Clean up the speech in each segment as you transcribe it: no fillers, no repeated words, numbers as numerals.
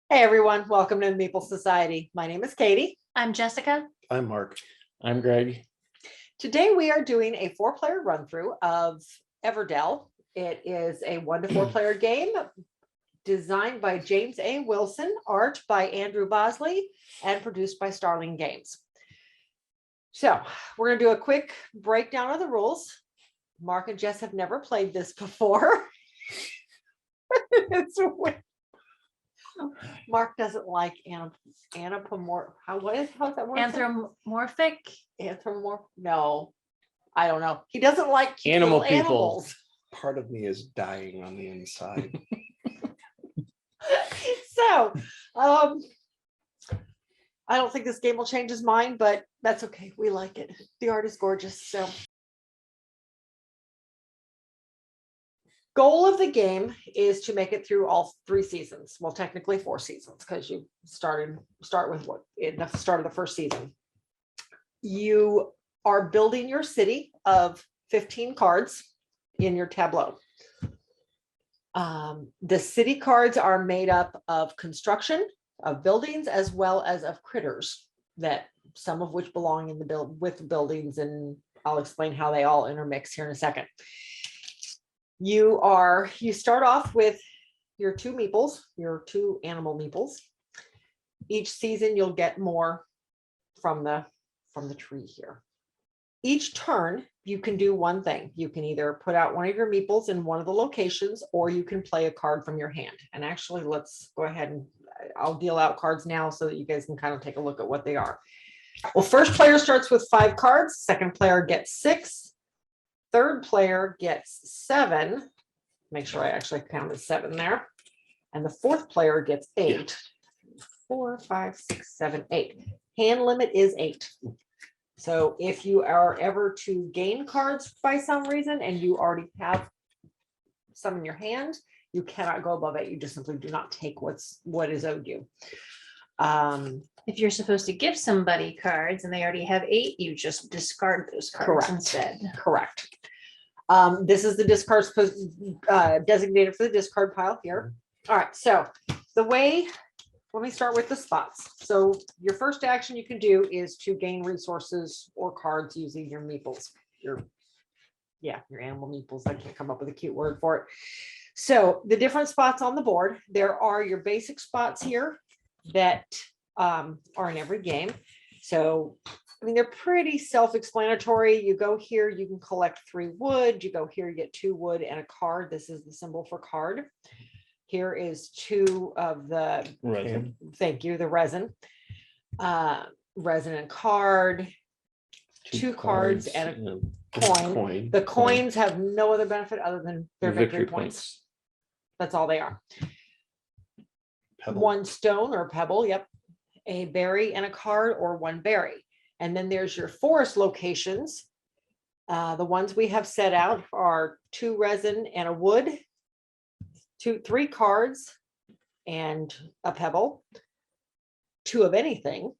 Hey everyone, welcome to Meeple Society. My name is Katy. I'm Jessica. I'm Mark. I'm Greg. Today we are doing a 4-player run through of Everdell. It is a 1 to 4 player game designed by James A. Wilson, art by Andrew Bosley, and produced by Starling Games. So we're going to do a quick breakdown of the rules. Mark and Jess have never played this before. It's weird. Mark doesn't like anthropomorphic. How's that word? Anthropomorphic. No, I don't know. He doesn't like cute Animal little people. animals. Part of me is dying on the inside. So, I don't think this game will change his mind, but that's okay. We like it. The art is gorgeous. So, goal of the game is to make it through all 3 seasons. Well, technically 4 seasons because you start with what in the start of the first season. You are building your city of 15 cards in your tableau. The city cards are made up of construction, of buildings, as well as of critters, that some of which belong in the with buildings, and I'll explain how they all intermix here in a second. You start off with your 2 meeples, your 2 animal meeples. Each season you'll get more from the tree here. Each turn you can do one thing. You can either put out one of your meeples in one of the locations, or you can play a card from your hand. And actually, let's go ahead and I'll deal out cards now so that you guys can kind of take a look at what they are. Well, first player starts with 5 cards. Second player gets 6. Third player gets 7. Make sure I actually counted 7 there. And the fourth player gets 8. 4, 5, 6, 7, 8. Hand limit is 8. So if you are ever to gain cards by some reason and you already have some in your hand, you cannot go above 8. You just simply do not take what is owed you. If you're supposed to give somebody cards and they already have 8, you just discard those cards instead. Correct. This is the discard designated for the discard pile here. All right, so let me start with the spots. So your first action you can do is to gain resources or cards using your meeples. Your animal meeples. I can't come up with a cute word for it. So the different spots on the board, there are your basic spots here that are in every game. So I mean, they're pretty self-explanatory. You go here, you can collect 3 wood. You go here, you get 2 wood and a card. This is the symbol for card. Here is 2 of the Resin. Thank you, the resin. Resin and card. 2 cards and a coin. The coins have no other benefit other than their victory points. That's all they are. Pebble. 1 stone or pebble, yep. A berry and a card, or 1 berry. And then there's your forest locations. The ones we have set out are 2 resin and a wood, 3 cards and a pebble, 2 of anything,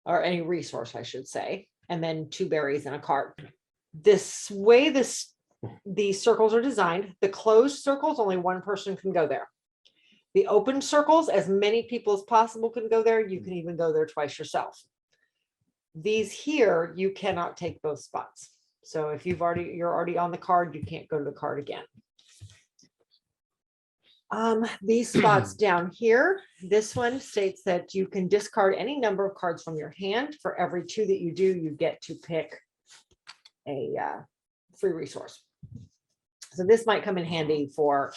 or any resource, I should say, and then 2 berries and a card. This way these circles are designed, the closed circles, only 1 person can go there. The open circles, as many people as possible can go there. You can even go there twice yourself. These here, you cannot take both spots. So if you're already on the card, you can't go to the card again. These spots down here, this one states that you can discard any number of cards from your hand. For every 2 that you do, you get to pick a free resource. So this might come in handy for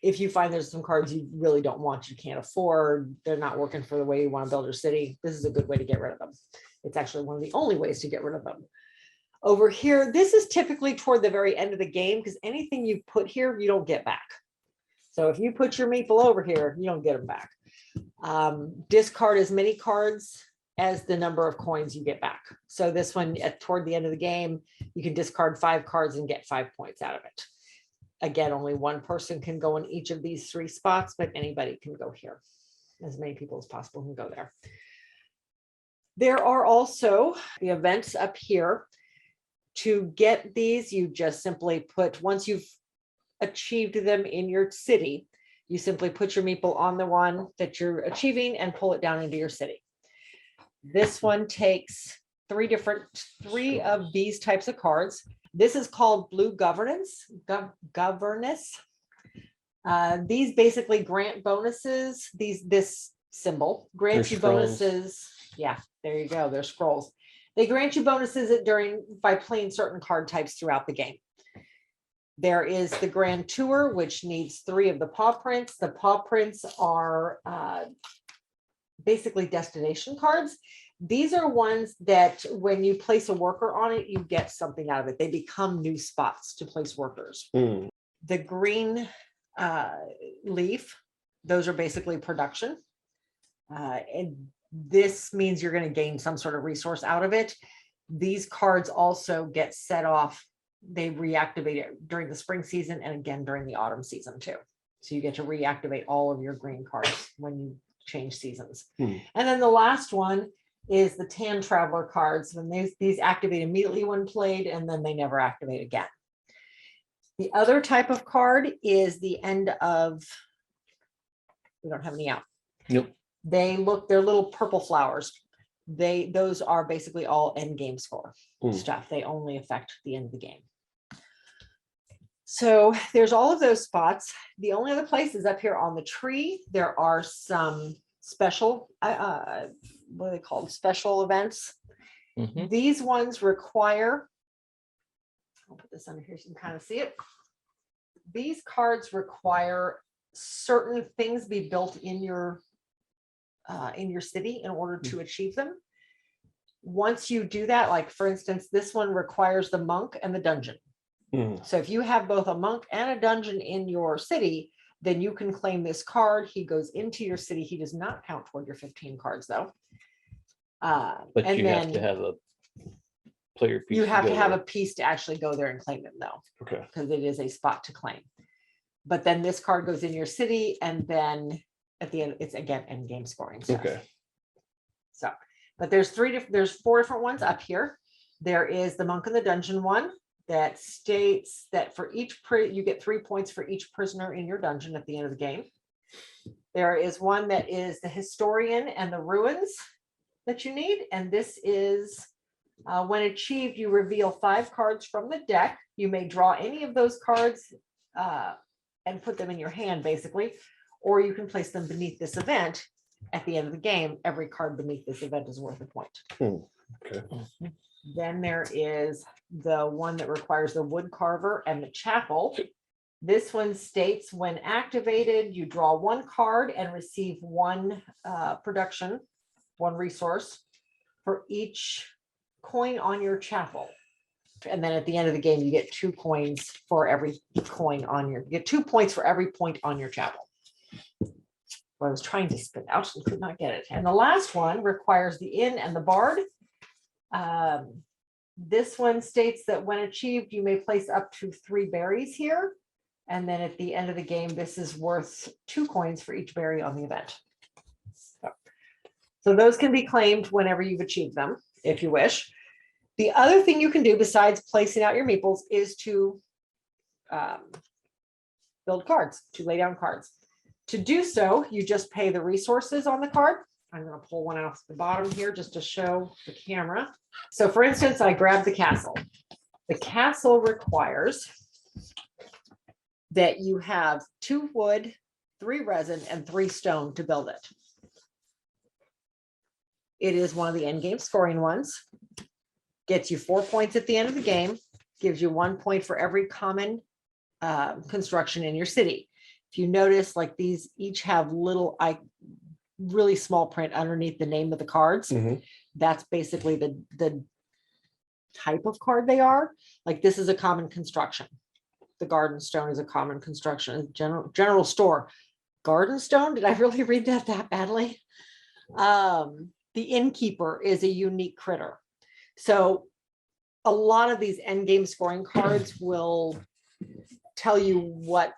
if you find there's some cards you really don't want, you can't afford, they're not working for the way you want to build your city. This is a good way to get rid of them. It's actually one of the only ways to get rid of them. Over here, this is typically toward the very end of the game because anything you put here, you don't get back. So if you put your meeple over here, you don't get them back. Discard as many cards as the number of coins you get back. So this one, toward the end of the game, you can discard 5 cards and get 5 points out of it. Again, only 1 person can go in each of these 3 spots, but anybody can go here. As many people as possible can go there. There are also the events up here. To get these, you just simply put, once you've achieved them in your city, You simply put your meeple on the one that you're achieving and pull it down into your city. This one takes three of these types of cards. This is called blue governance. These basically grant bonuses. This symbol grants They're you scrolls. bonuses. Yeah, there you go. They're scrolls. They grant you bonuses by playing certain card types throughout the game. There is the Grand Tour, which needs 3 of the paw prints. The paw prints are basically destination cards. These are ones that when you place a worker on it, you get something out of it. They become new spots to place workers. Hmm. The green leaf, those are basically production. And this means you're going to gain some sort of resource out of it. These cards also get set off. They reactivate it during the spring season and again during the autumn season too. So you get to reactivate all of your green cards when you change seasons. Hmm. And then the last one is the tan traveler cards. When these activate immediately when played, and then they never activate again. The other type of card is the end of, we don't have any out. Nope. They're little purple flowers. Those are basically all end game score stuff. They only affect the end of the game. So there's all of those spots. The only other place is up here on the tree. There are some special, what are they called? Special events. Mhm. These ones require, I'll put this under here so you can kind of see it. These cards require certain things be built in your city in order to achieve them. Once you do that, like for instance, this one requires the monk and the dungeon. So if you have both a monk and a dungeon in your city, then you can claim this card. He goes into your city. He does not count toward your 15 cards though. But and you have to then have a player piece. you have to go have there. a piece to actually go there and claim him though, Okay. because it is a spot to claim. But then this card goes in your city, and then at the end, it's again end game scoring stuff. Okay. So, but there's 4 different ones up here. There is the monk and the dungeon one that states that for each you get 3 points for each prisoner in your dungeon at the end of the game. There is one that is the historian and the ruins that you need, and this is when achieved, you reveal 5 cards from the deck. You may draw any of those cards and put them in your hand, basically, or you can place them beneath this event. At the end of the game, every card beneath this event is worth a point. Okay. Then there is the one that requires the wood carver and the chapel. This one states when activated, you draw 1 card and receive 1 production, 1 resource for each coin on your chapel. And then at the end of the game, you get 2 coins for every coin on you get 2 points for every point on your chapel. Well, I was trying to spit out and could not get it. And the last one requires the inn and the bard. This one states that when achieved, you may place up to 3 berries here. And then at the end of the game, this is worth 2 coins for each berry on the event. So those can be claimed whenever you've achieved them, if you wish. The other thing you can do besides placing out your meeples is to build cards, to lay down cards. To do so, you just pay the resources on the card. I'm going to pull one off the bottom here just to show the camera. So for instance, I grabbed the castle. The castle requires that you have 2 wood, 3 resin, and 3 stone to build it. It is one of the end game scoring ones. Gets you 4 points at the end of the game, gives you 1 point for every common construction in your city. If you notice, like these each have little, really small print underneath the name of the cards. That's basically the type of card they are. Like this is a common construction. The garden stone is a common construction. General store. Garden stone? Did I really read that badly? The innkeeper is a unique critter. So a lot of these end game scoring cards will tell you what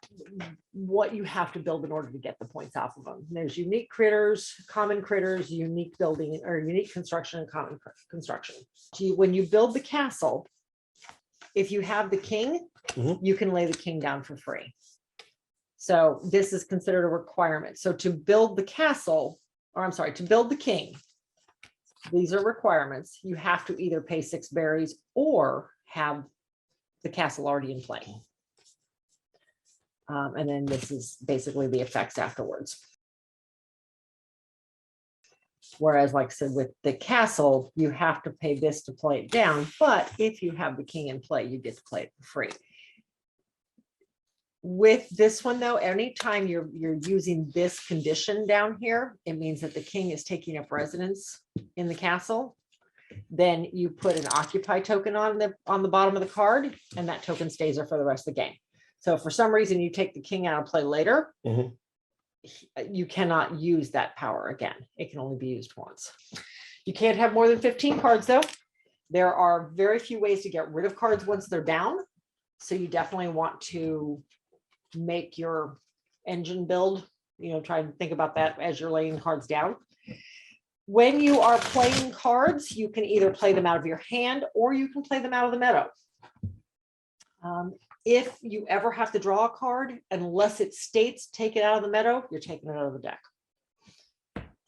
you have to build in order to get the points off of them. There's unique critters, common critters, unique building or unique construction, and common construction. When you build the castle, if you have the king, you can lay the king down for free. So this is considered a requirement. So to build the castle, or I'm sorry, to build the king, these are requirements. You have to either pay 6 berries or have the castle already in play. And then this is basically the effects afterwards. Whereas, like I said, with the castle, you have to pay this to play it down. But if you have the king in play, you get to play it for free. With this one, though, anytime you're using this condition down here, it means that the king is taking up residence in the castle. Then you put an occupy token on the bottom of the card, and that token stays there for the rest of the game. So if for some reason you take the king out of play later, you cannot use that power again. It can only be used once. You can't have more than 15 cards, though. There are very few ways to get rid of cards once they're down. So you definitely want to make your engine build, try and think about that as you're laying cards down. When you are playing cards, you can either play them out of your hand or you can play them out of the meadow. If you ever have to draw a card, unless it states take it out of the meadow, you're taking it out of the deck.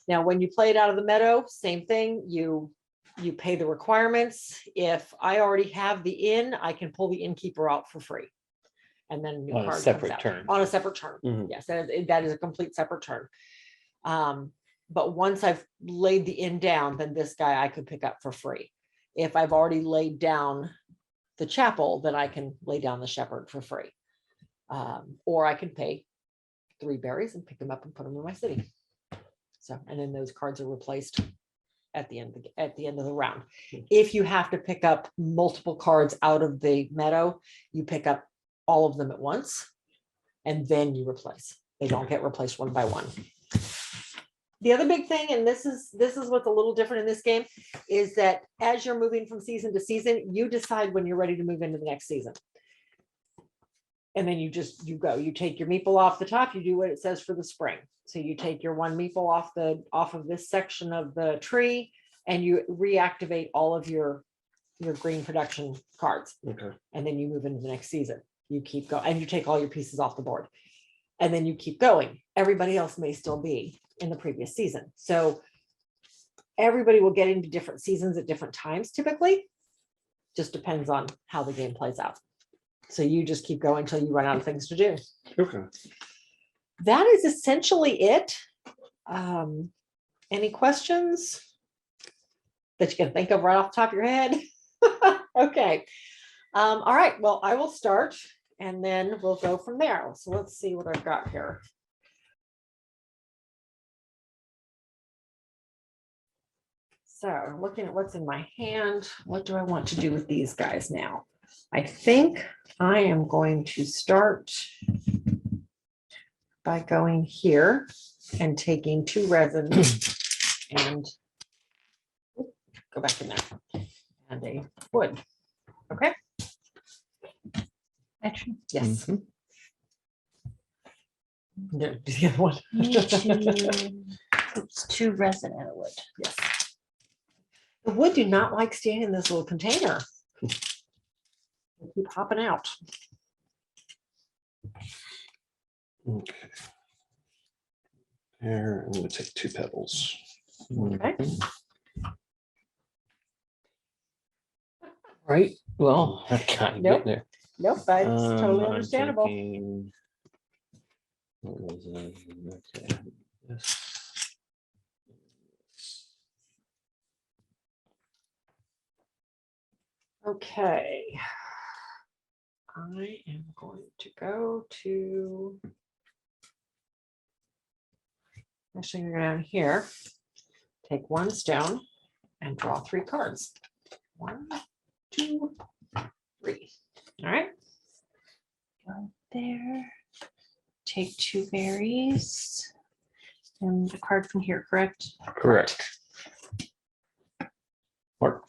Now, when you play it out of the meadow, same thing, you pay the requirements. If I already have the inn, I can pull the innkeeper out for free. And then a new On a card comes separate out. turn. On a separate turn. Mhm. Yes, that is a complete separate turn. But once I've laid the inn down, then this guy I could pick up for free. If I've already laid down the chapel, then I can lay down the shepherd for free. Or I can pay 3 berries and pick them up and put them in my city. So, and then those cards are replaced at the end of the round. If you have to pick up multiple cards out of the meadow, you pick up all of them at once, and then you replace. They don't get replaced one by one. The other big thing, and this is what's a little different in this game, is that as you're moving from season to season, you decide when you're ready to move into the next season. And then you go, you take your meeple off the top, you do what it says for the spring. So you take your 1 meeple off of this section of the tree, and you reactivate all of your green production cards. Okay. And then you move into the next season. You keep going, and you take all your pieces off the board. And then you keep going. Everybody else may still be in the previous season. So everybody will get into different seasons at different times typically. Just depends on how the game plays out. So you just keep going until you run out of things to do. Okay. That is essentially it. Any questions that you can think of right off the top of your head? Okay. All right. Well, I will start and then we'll go from there. So let's see what I've got here. So looking at what's in my hand, what do I want to do with these guys now? I think I am going to start by going here and taking 2 resin and go back in there and a wood. Okay. Actually, Yes. Mhm. No, the other one. it's 2 resin and a wood. Yes. The wood do not like staying in this little container. They keep hopping out. Okay. There, I'm going to take 2 pebbles. Okay. Right. Well, I kind of Nope. get there. Nope, that's totally I'm understandable. thinking, what was it? Okay, this. Okay. I am going to go to. Actually, you're down here. Take 1 stone and draw 3 cards. 1, 2, 3. All right. Go there. Take 2 berries. And a card from here, correct? Correct. Mark.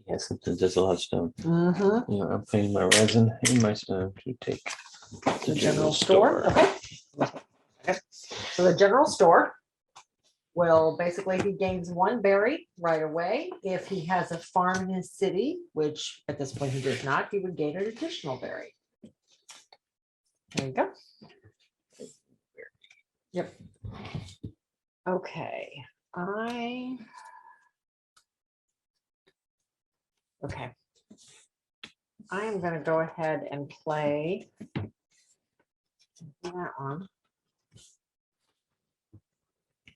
Yeah, sometimes there's a lot of stone. Mm-hmm. Yeah, I'm paying my resin and my stone to take The general store. Okay. So the general store. will basically, he gains 1 berry right away. If he has a farm in his city, which at this point he does not, he would gain an additional berry. There you go. Yep. Okay, okay. I am gonna go ahead and play that one.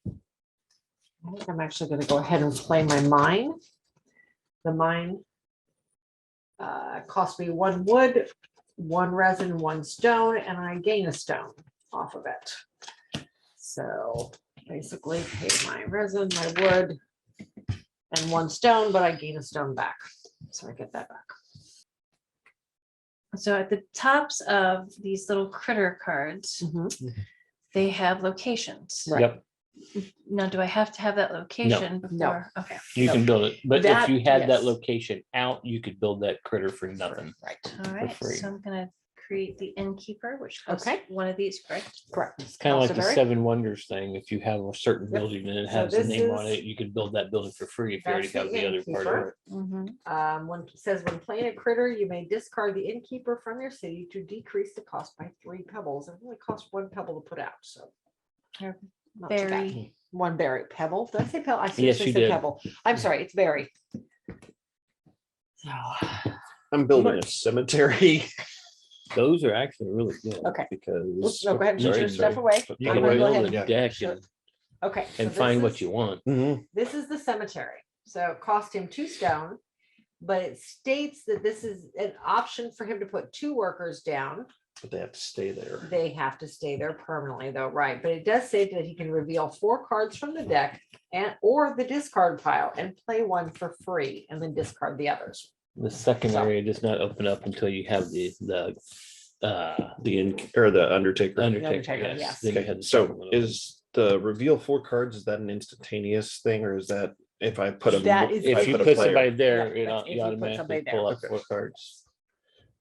I think I'm actually gonna go ahead and play my mine. The mine cost me 1 wood, 1 resin, 1 stone, and I gain a stone off of it. So basically pay my resin, my wood, and 1 stone, but I gain a stone back. So I get that back. So at the tops of these little critter cards, they have locations. Right. Yep, Now, do I have to have that location No. before? Okay, you No. can build it, but if That- you had yes. that location out, you could build that critter for nothing. Right. all right. free. So I'm gonna create the innkeeper, which costs Okay. 1 of these, correct? Correct. It's kind of like the Berry. 7 Wonders thing. If you have a certain Yep. building and it So has a this name on is- it, you could build that building for free if you already That's the have the other part of innkeeper. it. Mhm. When it says when playing a critter, you may discard the innkeeper from your city to decrease the cost by 3 pebbles. It only costs 1 pebble to put out, so. Or not too bad. berry. 1 berry. Pebble? Did I say pebble? I Yes, seriously you said did. pebble. I'm sorry, it's berry. So, I'm building a cemetery. Those are actually really good. Okay. Because. no, go ahead and put Sorry, your stuff sorry. away. You I'm can gonna go build ahead a and- deck Sure. and, Okay. so and this find is- what you want. Mhm. This is the cemetery. So it cost him 2 stone, but it states that this is an option for him to put 2 workers down. But they have to stay there. They have to stay there permanently though, right? But it does say that he can reveal 4 cards from the deck and or the discard pile and play 1 for free and then discard the others. The second So- area does not open up until you have the The Undertaker. Undertaker. Undertaker, Yes. yes. Then you Okay, have the second one so open. is the reveal 4 cards, is that an instantaneous thing, or is that if I put them? That is- If you put somebody there, Yeah, it that's if you you put automatically somebody pull there. out 4 cards.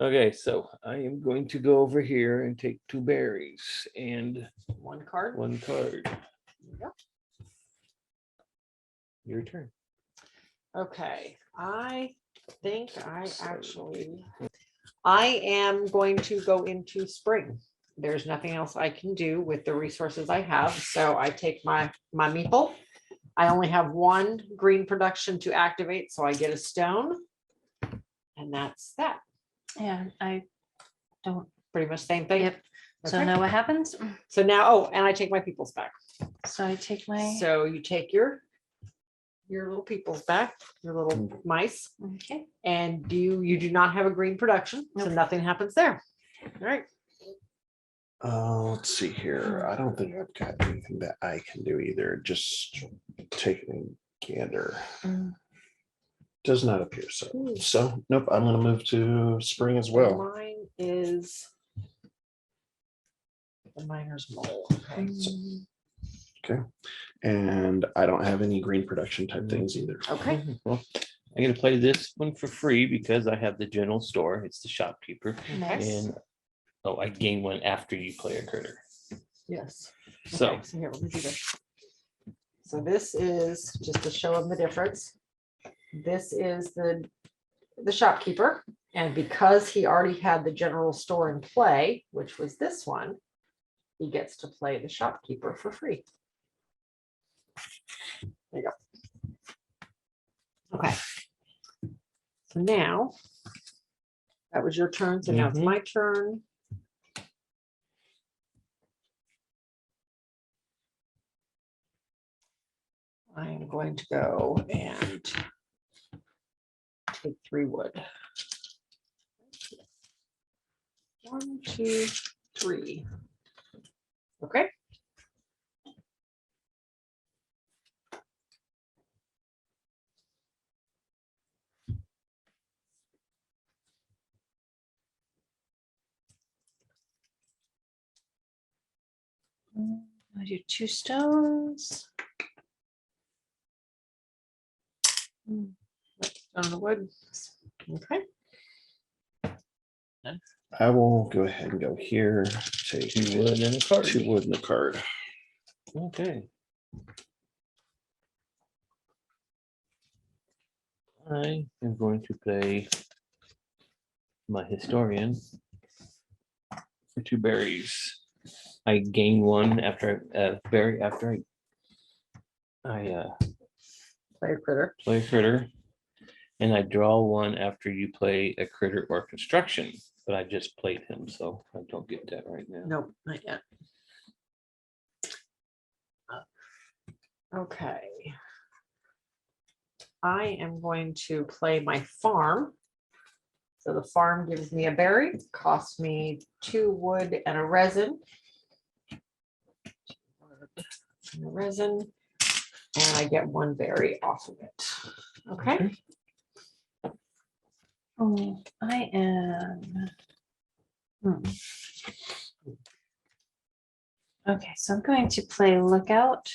Okay, so I am going to go over here and take 2 berries and 1 card. 1 card. Yep. Your turn. Okay, I think I am going to go into spring. There's nothing else I can do with the resources I have, so I take my meeple. I only have 1 green production to activate, so I get a stone. And that's that, Yeah, I don't, pretty much same thing. yep. So Okay. now what happens? So now, oh, and I take my peoples back. So I take my, So you take your little peoples back, your little mice, okay, and you do not have a green production, so Nope. nothing happens there. All right. Let's see here. I don't think I've got anything that I can do either. Just taking a gander. Mm. Does not appear so. So, nope, I'm gonna move to spring as well. Mine is the miner's mole. Okay. Mm. And I don't have any green production type things either. Okay. Well, I'm gonna play this one for free because I have the general store. It's the shopkeeper. Nice. And oh, I gain 1 after you play a critter. Yes. So Okay, so here, let me do this. So this is just to show them the difference. This is the shopkeeper, and because he already had the general store in play, which was this one, he gets to play the shopkeeper for free. There you go. Okay. So now, that was your turn, so now it's Mhm. my turn. I am going to go and take 3 wood. 1, 2, 3. Okay. I do 2 stones. On the wood. Okay. I will go ahead and go here, take 2 wood and a card. 2 wood and a card. Okay. I am going to play my historian for 2 berries. I gain 1 after berry after I Play a critter. play a critter, and I draw 1 after you play a critter or construction. But I just played him, so I don't get that right now. Nope, not yet. Okay. I am going to play my farm. So the farm gives me a berry, costs me 2 wood and a resin. And a resin, and I get 1 berry off of it. Okay. Oh, I am. Okay, so I'm going to play Lookout.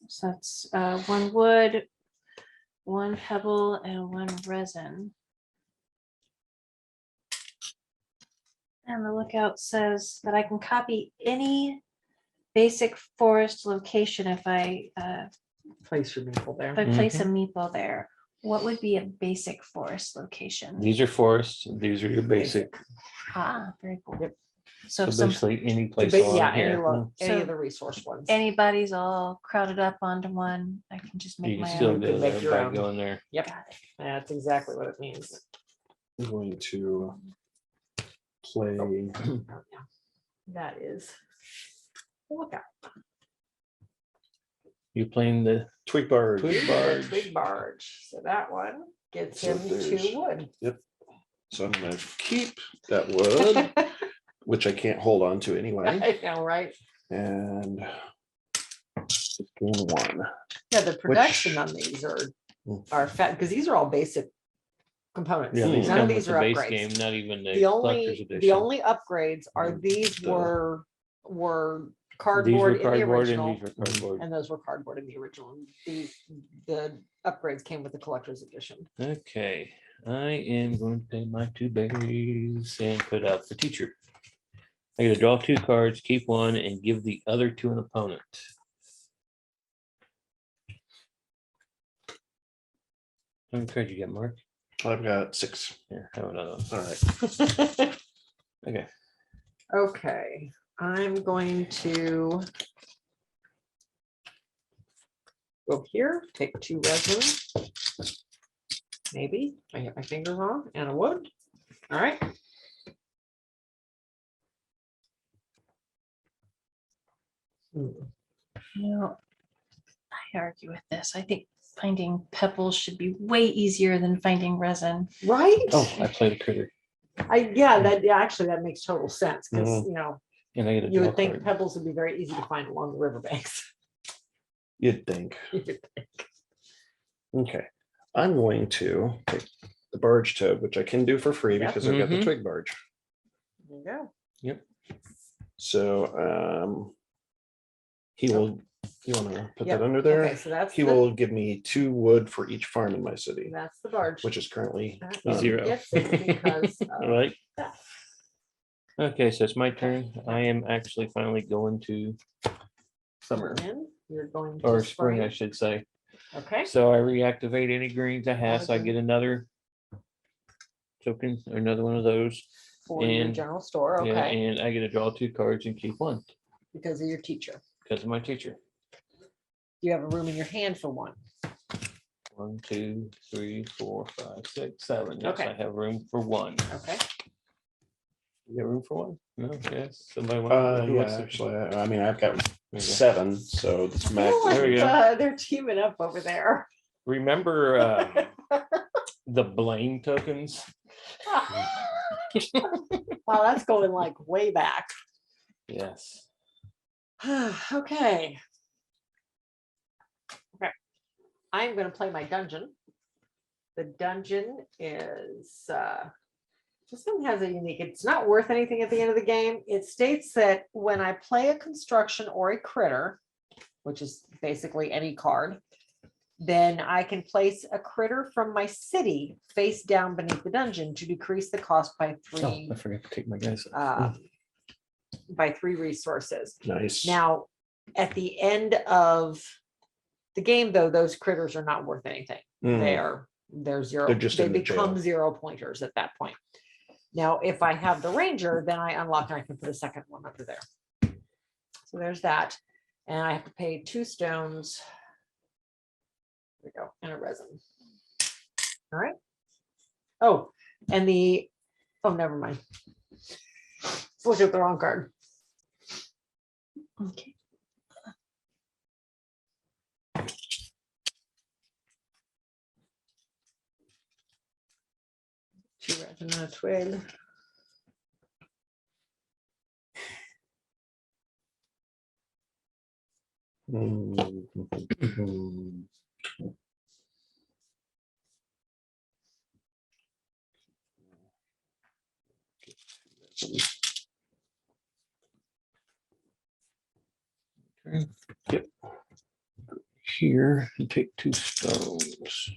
So that's 1 wood, 1 pebble, and 1 resin. And the Lookout says that I can copy any basic forest location if I Place your Meeple there. place a meeple there. What would be a basic forest location? These are forests. These are your basic. Ah, very cool. Yep. So So if some, basically any place Yeah, along any, here. any So of the resource ones. anybody's all crowded up onto one, I can just You make can my still own. go make there your by own. going there. Yep, Got it. that's exactly what it means. I'm going to play. Oh, yeah. That is. Look out. You're playing the Twig barge. Twig The barge. Twig barge. So that one gets So him there's- 2 wood. So I'm gonna keep that wood, which I can't hold on to anyway, I know, right? and gain 1. Yeah, the production Which- on these are fat because these are all basic components. Yeah, these None of come with these the are base upgrades. game, not even the The collector's only edition. upgrades are these The- were These cardboard were in the cardboard and original, these were cardboard. and those were cardboard in the original. The upgrades came with the collector's edition. Okay, I am going to play my 2 berries and put out the teacher. I gotta draw 2 cards, keep 1, and give the other 2 an opponent. How many cards you got, Mark? I've got 6. Yeah, have another one. All right. Okay. Okay, I'm going to go here, take 2 resin. Maybe I get my fingers on and a wood. All right. I argue with this. I think finding pebbles should be way easier than finding resin. Right? Oh, I played a critter, Actually, that makes total sense because, you know, and I gotta you draw a would think card. pebbles would be very easy to find along the riverbanks. You'd think. Okay. I'm going to take the barge toad, which I can do for free Yep. because I've got the Mhm. twig barge. There you go. So he will. You want to put Yep. that under there? Okay, so that's He will give me 2 wood for each farm in my city, that's the barge. which is currently That none. 0. gets it because of All right. that. Okay, so it's my turn. I am actually finally going to summer Then you're going to or spring, I should say. Okay. So I reactivate any greens I have, so I get another token, or another one of those. For your and- general store, Yeah, okay, and I get to draw 2 cards and keep 1 because of your teacher. because of my teacher. You have a room in your hand for 1. 1, 2, 3, 4, 5, 6, 7. Yes, Okay. I have room for 1. Okay. You got room for 1? No, yes. Somebody who Yeah, wants to- actually, I mean, I've got There you go. 7, so it's max. There we go. They're teaming up over there. Remember the blame tokens? Wow, that's going like way back. Yes. Okay. Okay. I'm going to play my dungeon. The dungeon is, this one has a unique, it's not worth anything at the end of the game. It states that when I play a construction or a critter, which is basically any card, then I can place a critter from my city face down beneath the dungeon to decrease the cost by Oh, 3 I forgot to take my guys. by 3 resources. Nice. Now, at the end of the game, though, those critters are not worth anything. Mhm. They are they're zero, They're just they in the become jail. 0 pointers at that point. Now, if I have the ranger, then I unlock and I can put a second one under there. So there's that. And I have to pay 2 stones. There we go, and a resin. All right. Oh, and oh, never mind. Look at the wrong card. Okay. Two resin and a twig. Mm. Yep. Here and take 2 stones.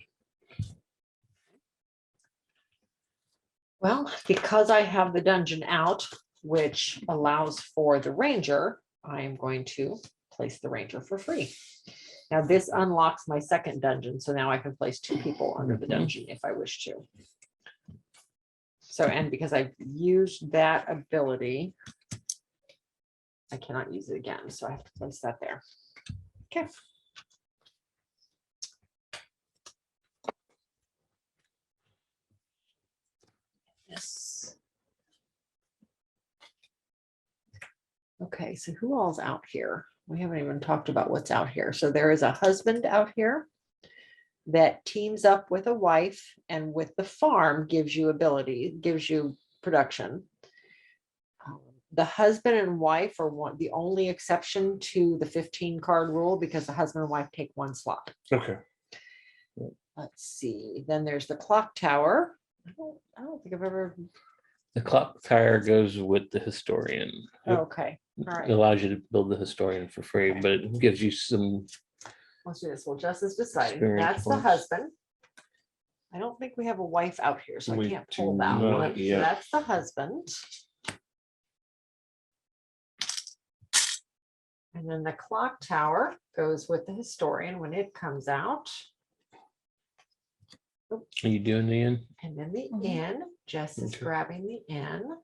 Well, because I have the dungeon out, which allows for the ranger, I am going to place the ranger for free. Now this unlocks my second dungeon, so now I can place 2 people under the dungeon if I wish to. So, and because I've used that ability, I cannot use it again, so I have to place that there. Okay. Yes. Okay, so who all's out here? We haven't even talked about what's out here. So there is a husband out here that teams up with a wife, and with the farm gives you ability, gives you production. The husband and wife are the only exception to the 15 card rule, because the husband and wife take 1 slot. Okay. Let's see. Then there's the clock tower. I don't think I've ever. The clock tower goes with the historian. Okay. All It right. allows you to build the historian for free, but it gives you some. Let's do this. Well, Justice decided. Experience That's the points. husband. I don't think we have a wife out here, so I We can't pull do that not one. So yet. that's the husband. And then the clock tower goes with the historian when it comes out. Are you doing the end? And then the Mhm. inn, Jess is Okay. grabbing the inn.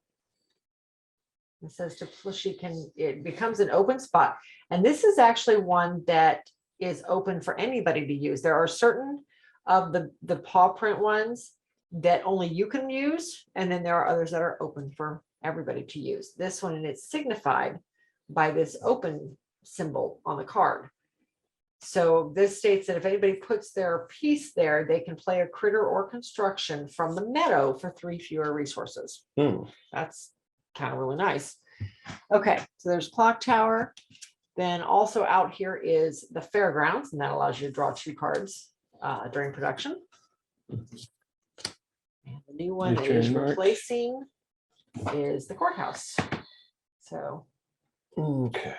It says it becomes an open spot. And this is actually one that is open for anybody to use. There are certain of the paw print ones that only you can use. And then there are others that are open for everybody to use. This one, and it's signified by this open symbol on the card. So this states that if anybody puts their piece there, they can play a critter or construction from the meadow for 3 fewer resources. That's kind of really nice. Okay, so there's clock tower. Then also out here is the fairgrounds, and that allows you to draw 2 cards during production. And the new one Your that is turn, Mark. replacing is the courthouse. So Okay.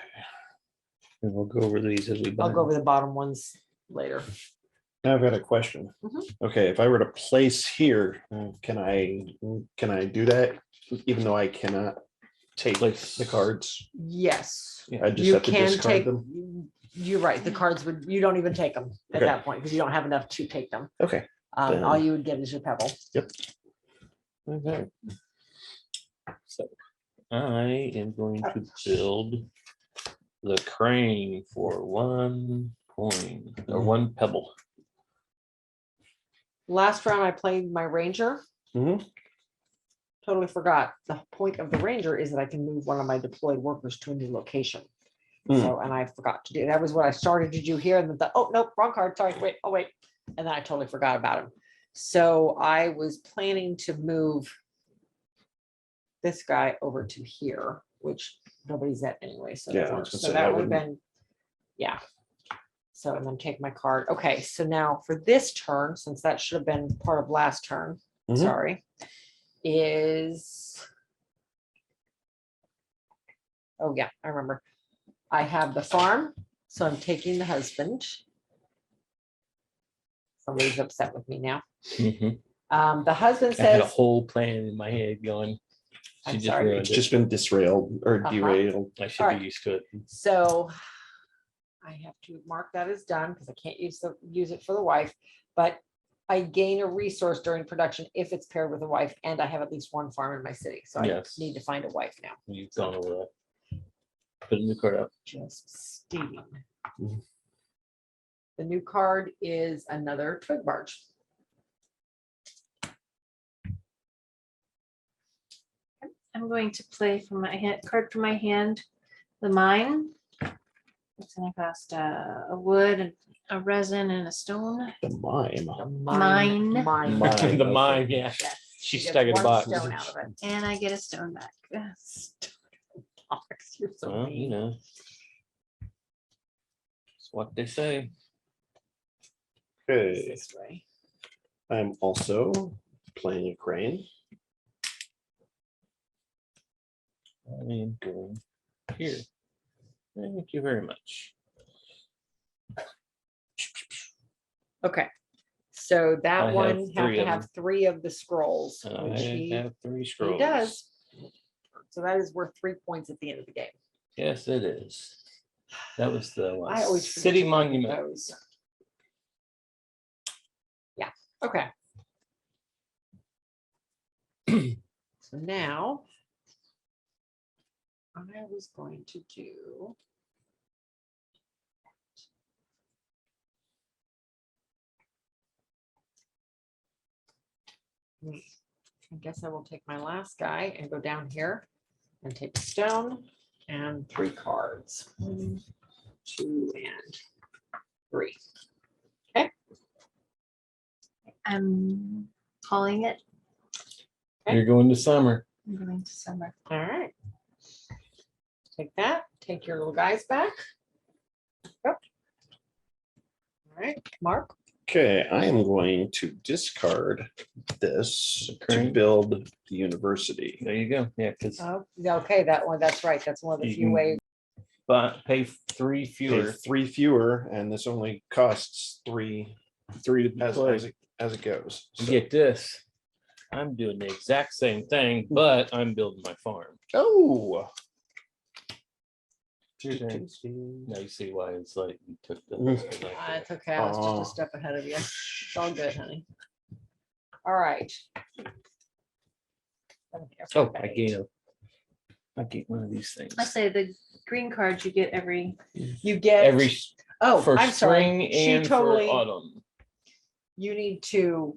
And we'll go over these as we. I'll buy go over the bottom ones later. Now I've got a question. Mhm. Okay, if I were to place here, can I do that even though I cannot take Place. the cards? Yes. I just You have to can discard take, them. you're right, the cards you don't even take them at Okay. that point, because you don't have enough to take them. Okay. All Then- you would get is your pebble. Okay. So I am going to build the crane for 1 coin or 1 pebble. Last round I played my ranger. Mhm. Totally forgot. The point of the ranger is that I can move one of my deployed workers to a new location. Hmm. So, and I forgot to do, that was what I started to do here, and then the, oh, nope, wrong card, sorry, wait, oh, wait. And then I totally forgot about him. So I was planning to move this guy over to here, which nobody's at anyway, so. Yeah, I was gonna so say, that that would have wouldn't- been, yeah. So, and then take my card. Okay, so now for this turn, since that should have been part of last turn, Mhm. sorry, is. Oh, yeah, I remember. I have the farm, so I'm taking the husband. Somebody's upset with me now. Mhm. The husband I had a says, whole plan in my head going. She I'm just sorry. ruined It's it. just been disrailed or Uh-huh. derailed. I should Alright. be used to it. so I have to mark that as done because I can't use it for the wife, but I gain a resource during production if it's paired with a wife, and I have at least one farm in my city. So I Yes. need to find a wife now. You've gone over that. Put a new card up. Just steaming. Mhm. The new card is another twig barge. I'm going to play from my hand, card from my hand, the mine. It's gonna cost a wood, and a resin, and a stone. The mime. The Mine. Mine. Mine, The okay. mine, yeah. Yes. She Gets stuck in a one box. stone out of it. And I get a stone back. Yes. Box, you're so Well, you mean. know. It's what they say. Okay, This way. I'm also playing a crane. I am going here. Thank you very much. Okay, so I that have one have three to of have them. 3 of the scrolls, I which he have 3 scrolls. does. So that is worth 3 points at the end of the game. Yes, it is. That was the one. I always forget City to look at Monument. those. Yeah, okay. So now I was going to do. I guess I will take my last guy and go down here and take a stone and 3 cards. 1, 2, and 3. I'm calling it. You're going to summer. I'm going to summer. All right. Take that, take your little guys back. Yep. All right, Mark. Okay, I am going to discard this to crane. build the university. There you go. Yeah, because Oh, yeah, okay, that one, that's right. That's one of the You few can ways. but pay 3 Pay fewer. 3 fewer, and this only costs three to as it goes. So- Get this. I'm doing the exact same thing, but I'm building my farm. Oh, Your turn, Steve. Now you see why it's like you took the. It's okay, I was just Aw. a step ahead of you. It's all good, honey. All right. Oh, I gain one of these things. I say the green cards you get every. You get. Every Oh, for I'm sorry. spring She and for totally, autumn. you need to,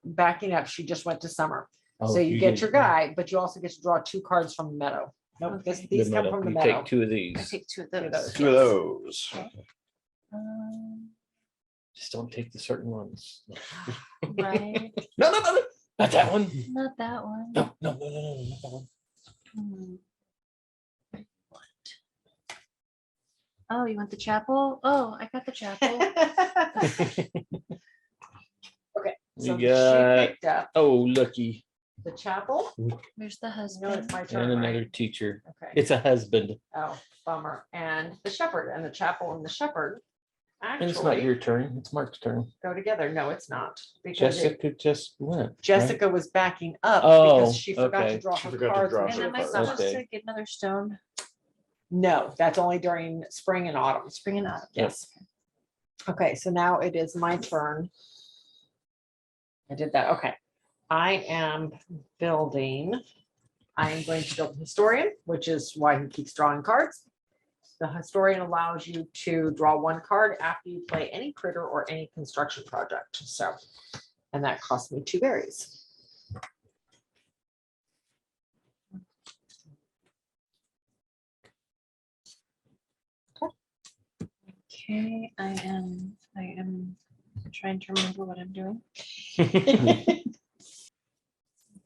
backing up, she just went to summer. Oh, So you get did- your guy, but you also get to draw 2 cards from the meadow. Nope, Okay. these come meadow. from the You meadow. take 2 of I these. take 2 of Two of those. those. 2 of those. Um, Just don't take the certain ones. right. No, no, no, no. Not that one. Not that one. No, not that one. Hmm. What? Oh, you want the chapel? Oh, I got the chapel. So We she got, picked up oh, lucky. the chapel. Where's the No, husband? it's my And turn, another right? teacher. Okay. It's a husband. Oh, bummer. And the shepherd and the chapel and the shepherd And it's not your actually turn. It's Mark's turn. go together. No, it's not. Because Jessica just went. right? Jessica was backing up Oh, because she forgot okay. to draw She her forgot to cards. draw into And her am I the cards. summer. supposed Okay. to get another stone? No, that's only during spring and autumn. Spring and autumn. Yes. Okay, so now it is my turn. I did that. Okay. I am building. I am going to build a historian, which is why he keeps drawing cards. The historian allows you to draw 1 card after you play any critter or any construction project. So, and that cost me 2 berries. Okay, I am trying to remember what I'm doing.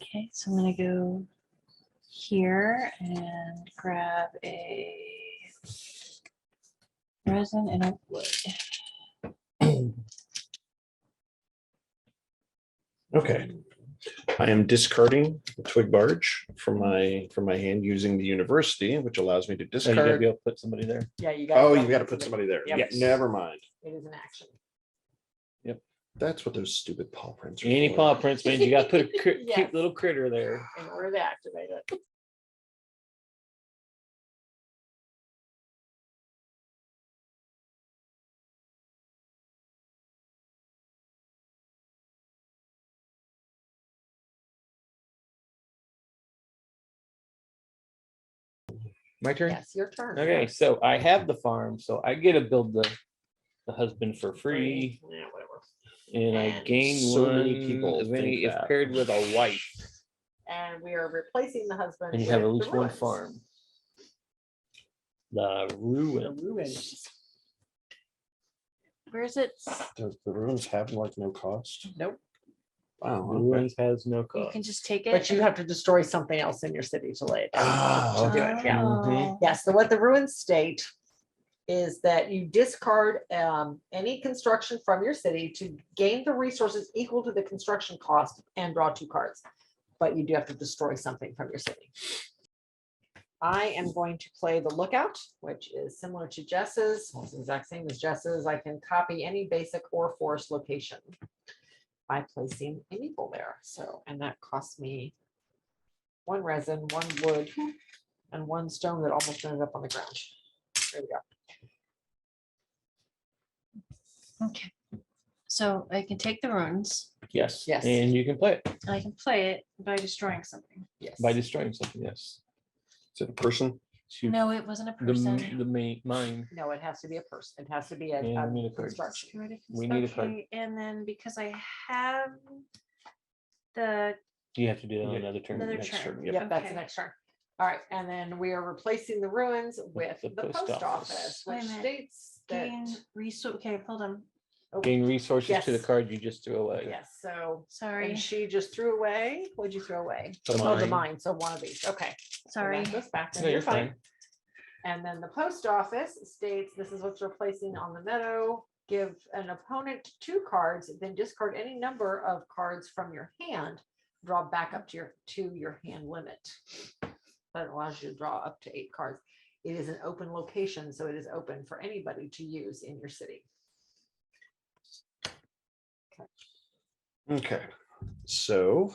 Okay, so I'm gonna go here and grab a resin and a wood. Okay. I am discarding the twig barge from my hand using the university, which allows me to So you gotta discard. be able to put somebody there. Yeah, you got. Oh, you got to put somebody there. Yep. Yes. Never mind. It is an action. That's what those stupid paw prints are. Any for. paw prints, man, you gotta put a Yes. cute little critter there. In order to activate it. My turn? Yes, your turn. Okay, Yes. so I have the farm, so I get to build the husband for free, Yeah, whatever. and I And gain so one many people of any think if that. paired with a wife, And we are replacing the husband. and you have at with least the one ruins. farm. The The ruin. ruins. Where's it? Does the ruins have like no cost? Nope. The Wow. Okay. ruins has no You cost. can just take it. But you have to destroy something else in your city to lay it down. Ah, To do it, yeah. Oh. Yeah, so what the ruins state is that you discard any construction from your city to gain the resources equal to the construction cost and draw 2 cards. But you do have to destroy something from your city. I am going to play the Lookout, which is similar to Jess's. Well, it's the exact same as Jess's. I can copy any basic or forest location by placing a Meeple there. So, and that costs me 1 resin, 1 wood, and 1 stone that almost ended up on the ground. There we go. Okay. So I can take the runes. Yes. Yes. And you can play it And I can play it by destroying something. Yes. by destroying something. Yes. Is it a person? So No, it wasn't a person. the main mine. No, it has to be a person. It has to be a Yeah, we need a card. construction. We need a card. Okay, and then because I have the You have to do that on Yeah. another turn. Another next turn. turn. Yep, that's the Okay. next turn. All right, and then we are replacing the ruins with the the post post office. office, Wait a which minute. states that. gain resource. Okay, hold on. Oh, Gain resources to the Yes. card you just threw away. yes, so, Sorry. and she just threw away, what'd you throw away? The Oh, the mine. mine, so one of these, okay. So Sorry. that goes back, No, and you're you're fine. fine. And then the post office states, this is what's replacing on the meadow. Give an opponent 2 cards, then discard any number of cards from your hand. Draw back up to your hand limit. That allows you to draw up to 8 cards. It is an open location, so it is open for anybody to use in your city. Okay. So.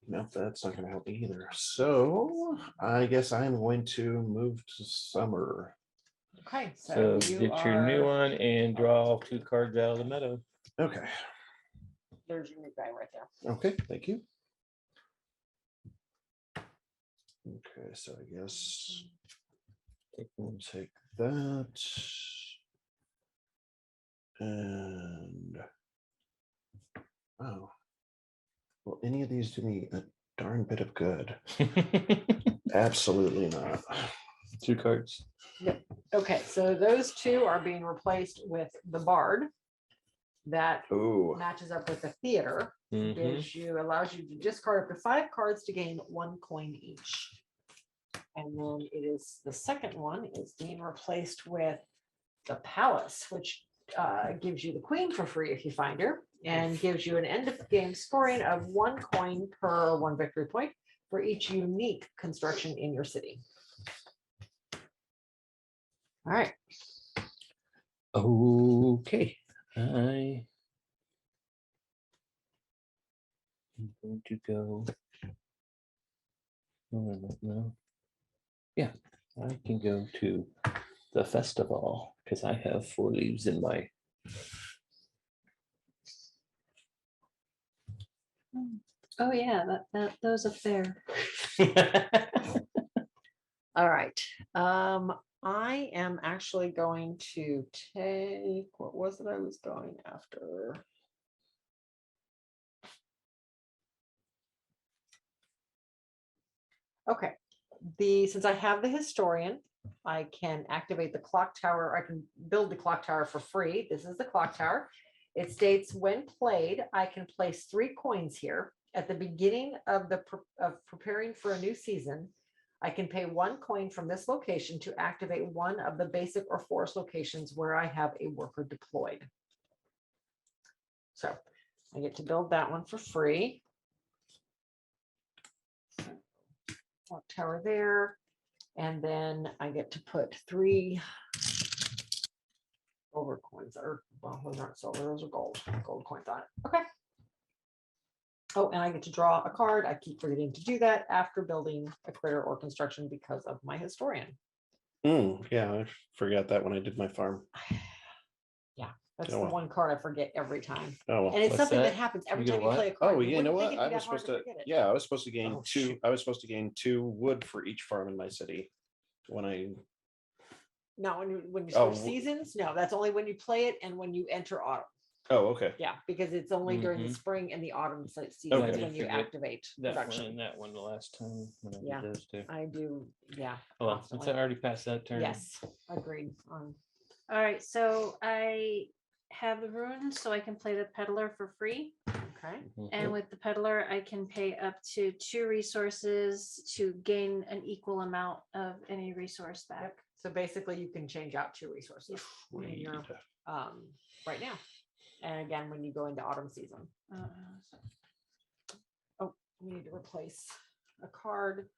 No, that's not gonna help me either. So I guess I'm going to move to summer. Okay, So so you get your new are, one and draw 2 cards out of the meadow. Okay. there's your new guy right there. Okay, thank you. Okay, so I guess we'll take that. And oh, will any of these do me a darn bit of good? Absolutely not. 2 cards. Okay, so those 2 are being replaced with the bard. That Oh, matches up with the theater. Mhm. Allows you to discard up to 5 cards to gain 1 coin each. And then it is, the second one is being replaced with the palace, which gives you the queen for free if you find her, and gives you an end of game scoring of 1 coin per 1 victory point for each unique construction in your city. All right, Okay. I am going to go. No. Yeah, I can go to the festival because I have 4 leaves in my. Oh yeah, those up there. all right. I am actually going to take, what was it I was going after? Okay, since I have the historian, I can activate the clock tower. I can build the clock tower for free. This is the clock tower. It states when played, I can place 3 coins here. At the beginning of preparing for a new season, I can pay 1 coin from this location to activate one of the basic or forest locations where I have a worker deployed. So I get to build that one for free. Clock tower there. And then I get to put 3 silver coins, or well, those aren't silver, those are gold coins on it. Okay. Oh, and I get to draw a card. I keep forgetting to do that after building a critter or construction because of my historian. yeah, I forgot that when I did my farm. Yeah, That's Oh, the wow. one card I forget every time. Oh, And it's What's something that that? happens every You get time you what? play a card. oh, you know wouldn't what? think it'd I be that was hard supposed to, forget it. yeah, I was supposed to gain Oh, two, shoot. I was supposed to gain 2 wood for each farm in my city. When I, No, when you Oh, switch seasons, no, that's only when you play it and when you enter autumn. oh, okay. Yeah, because it's only during the Mhm. spring and the autumn seasons Okay. when you Forget activate That one production. and that one the last time when I Yeah. did those two. I do, yeah. Oh, well, since constantly. I already passed that turn. Yes, agreed on. All right, so I have the runes, so I can play the peddler for free. Okay, Mhm. And with the peddler, I can pay up to 2 resources to gain an equal amount of any resource back. so basically you can change out 2 resources in your, Sweet. right now. And again, when you go into autumn season. So- Oh, we need to replace a card.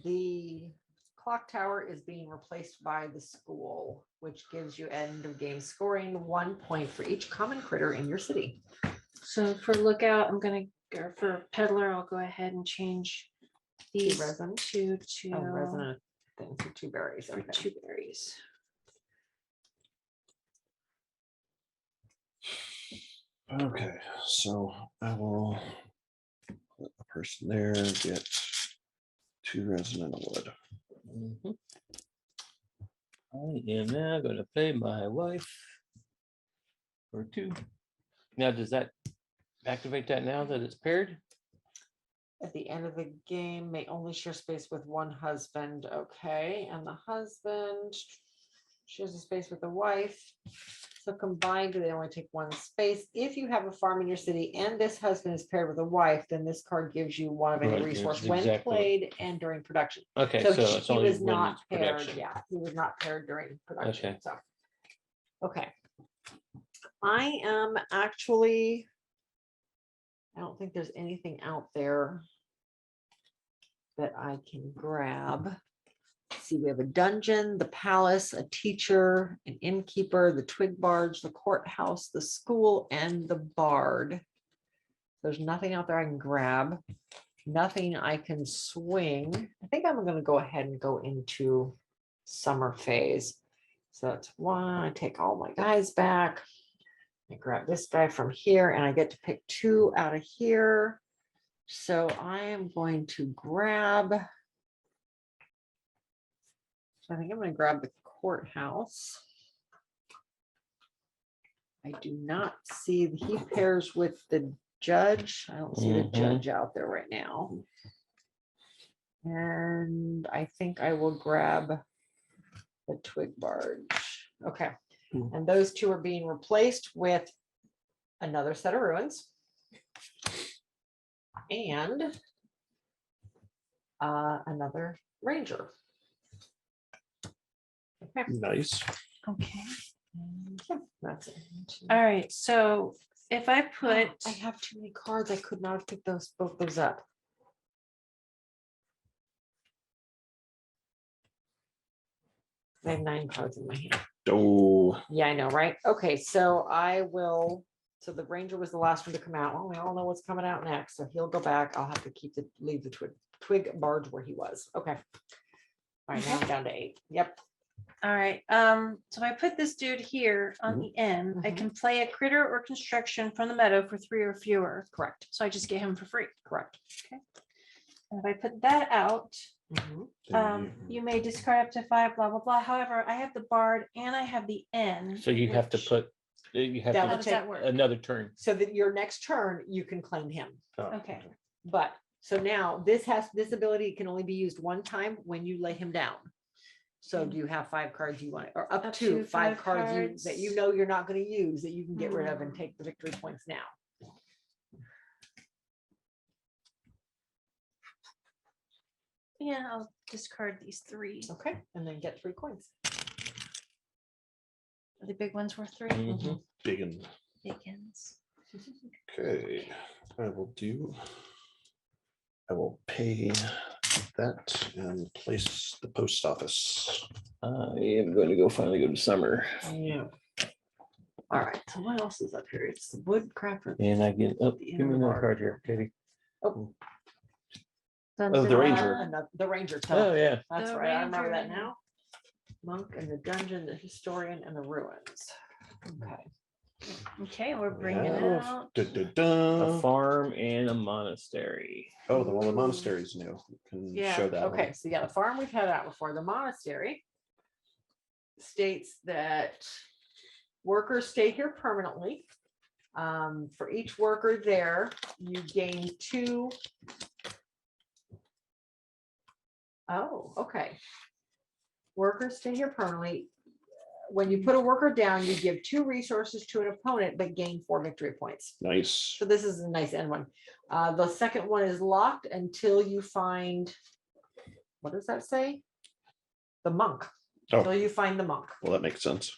The clock tower is being replaced by the school, which gives you end of game scoring 1 point for each common critter in your city. So for lookout, I'm gonna, or for peddler, I'll go ahead and change these resin? two to Oh, resonant things for 2 berries. for Okay. 2 berries. Okay, so I will let the person there get 2 resin and a wood. Mhm. I am now gonna pay my wife for 2. Now, does that activate that now that it's paired? At the end of the game, may only share space with one husband. Okay, and the husband shares a space with the wife. So combined, they only take 1 space. If you have a farm in your city and this husband is paired with a wife, then this card gives you 1 of any Right, resource it's when exactly what- played and during production. Okay, So so it's he only was when not it's paired. production. Yeah, he was not paired during production. Okay. So, okay. I am actually. I don't think there's anything out there that I can grab. See, we have a dungeon, the palace, a teacher, an innkeeper, the twig barge, the courthouse, the school, and the bard. There's nothing out there I can grab. Nothing I can swing. I think I'm going to go ahead and go into summer phase. So that's 1. I take all my guys back. I grab this guy from here and I get to pick 2 out of here. So I am going to grab. So I think I'm going to grab the courthouse. I do not see, he pairs with the judge. I don't see the Mhm. judge out there right now. And I think I will grab the twig barge. Okay. And those 2 are being replaced with another set of ruins. And another ranger. Okay. Nice. Okay. That's it. All right, so if I put, I have too many cards. I could not have picked both those up. I have 9 cards in my hand. Oh, Yeah, I know, right? Okay, so I will. So the ranger was the last one to come out. Well, we all know what's coming out next. So he'll go back. I'll have to leave the twig barge where he was. Okay. All right, now I'm down to 8. Yep. all right, so if I put this dude here on the end, I Mhm. can play a critter or construction from the meadow for 3 or fewer. Correct. So I just get him for free. Correct. And if I put that out, Mhm. you may discard up to 5, blah, blah, blah. However, I have the bard and I have the N. So you have to which- put, you have That How would does to take- that work? another turn. So that your next turn, you can claim him. Oh, Okay, But so now this ability can only be used 1 time when you lay him down. So do you have 5 cards you want, or up to 5 cards that you know you're not going to use that you can get rid of and take the victory points now? yeah, I'll discard these 3. Okay, and then get 3 coins. The big ones were 3. Mhm. big and Big ones. okay. I will pay that and place the post office. I am going to finally go to summer. Yeah. All right, so what else is up here? It's the woodcraft. And I get, oh, The give me another Everard. card here, Katie. Oh, Oh, the ranger. the ranger. Oh, yeah. That's The right. I remember that ranger. now. Monk and the dungeon, the historian and the ruins. Okay. Okay, we're bringing Yeah. out. Da, da, A da. farm and a monastery. Oh, the one with monasteries new. Can Yeah, show that Okay, one. so yeah, the farm we've had out before. The monastery states that workers stay here permanently. For each worker there, you gain 2. Oh, okay. Workers stay here permanently. When you put a worker down, you give 2 resources to an opponent, but gain 4 victory points. Nice. So this is a nice end one. The second one is locked until you find, what does that say? The monk. Oh. Until you find the monk. Well, that makes sense.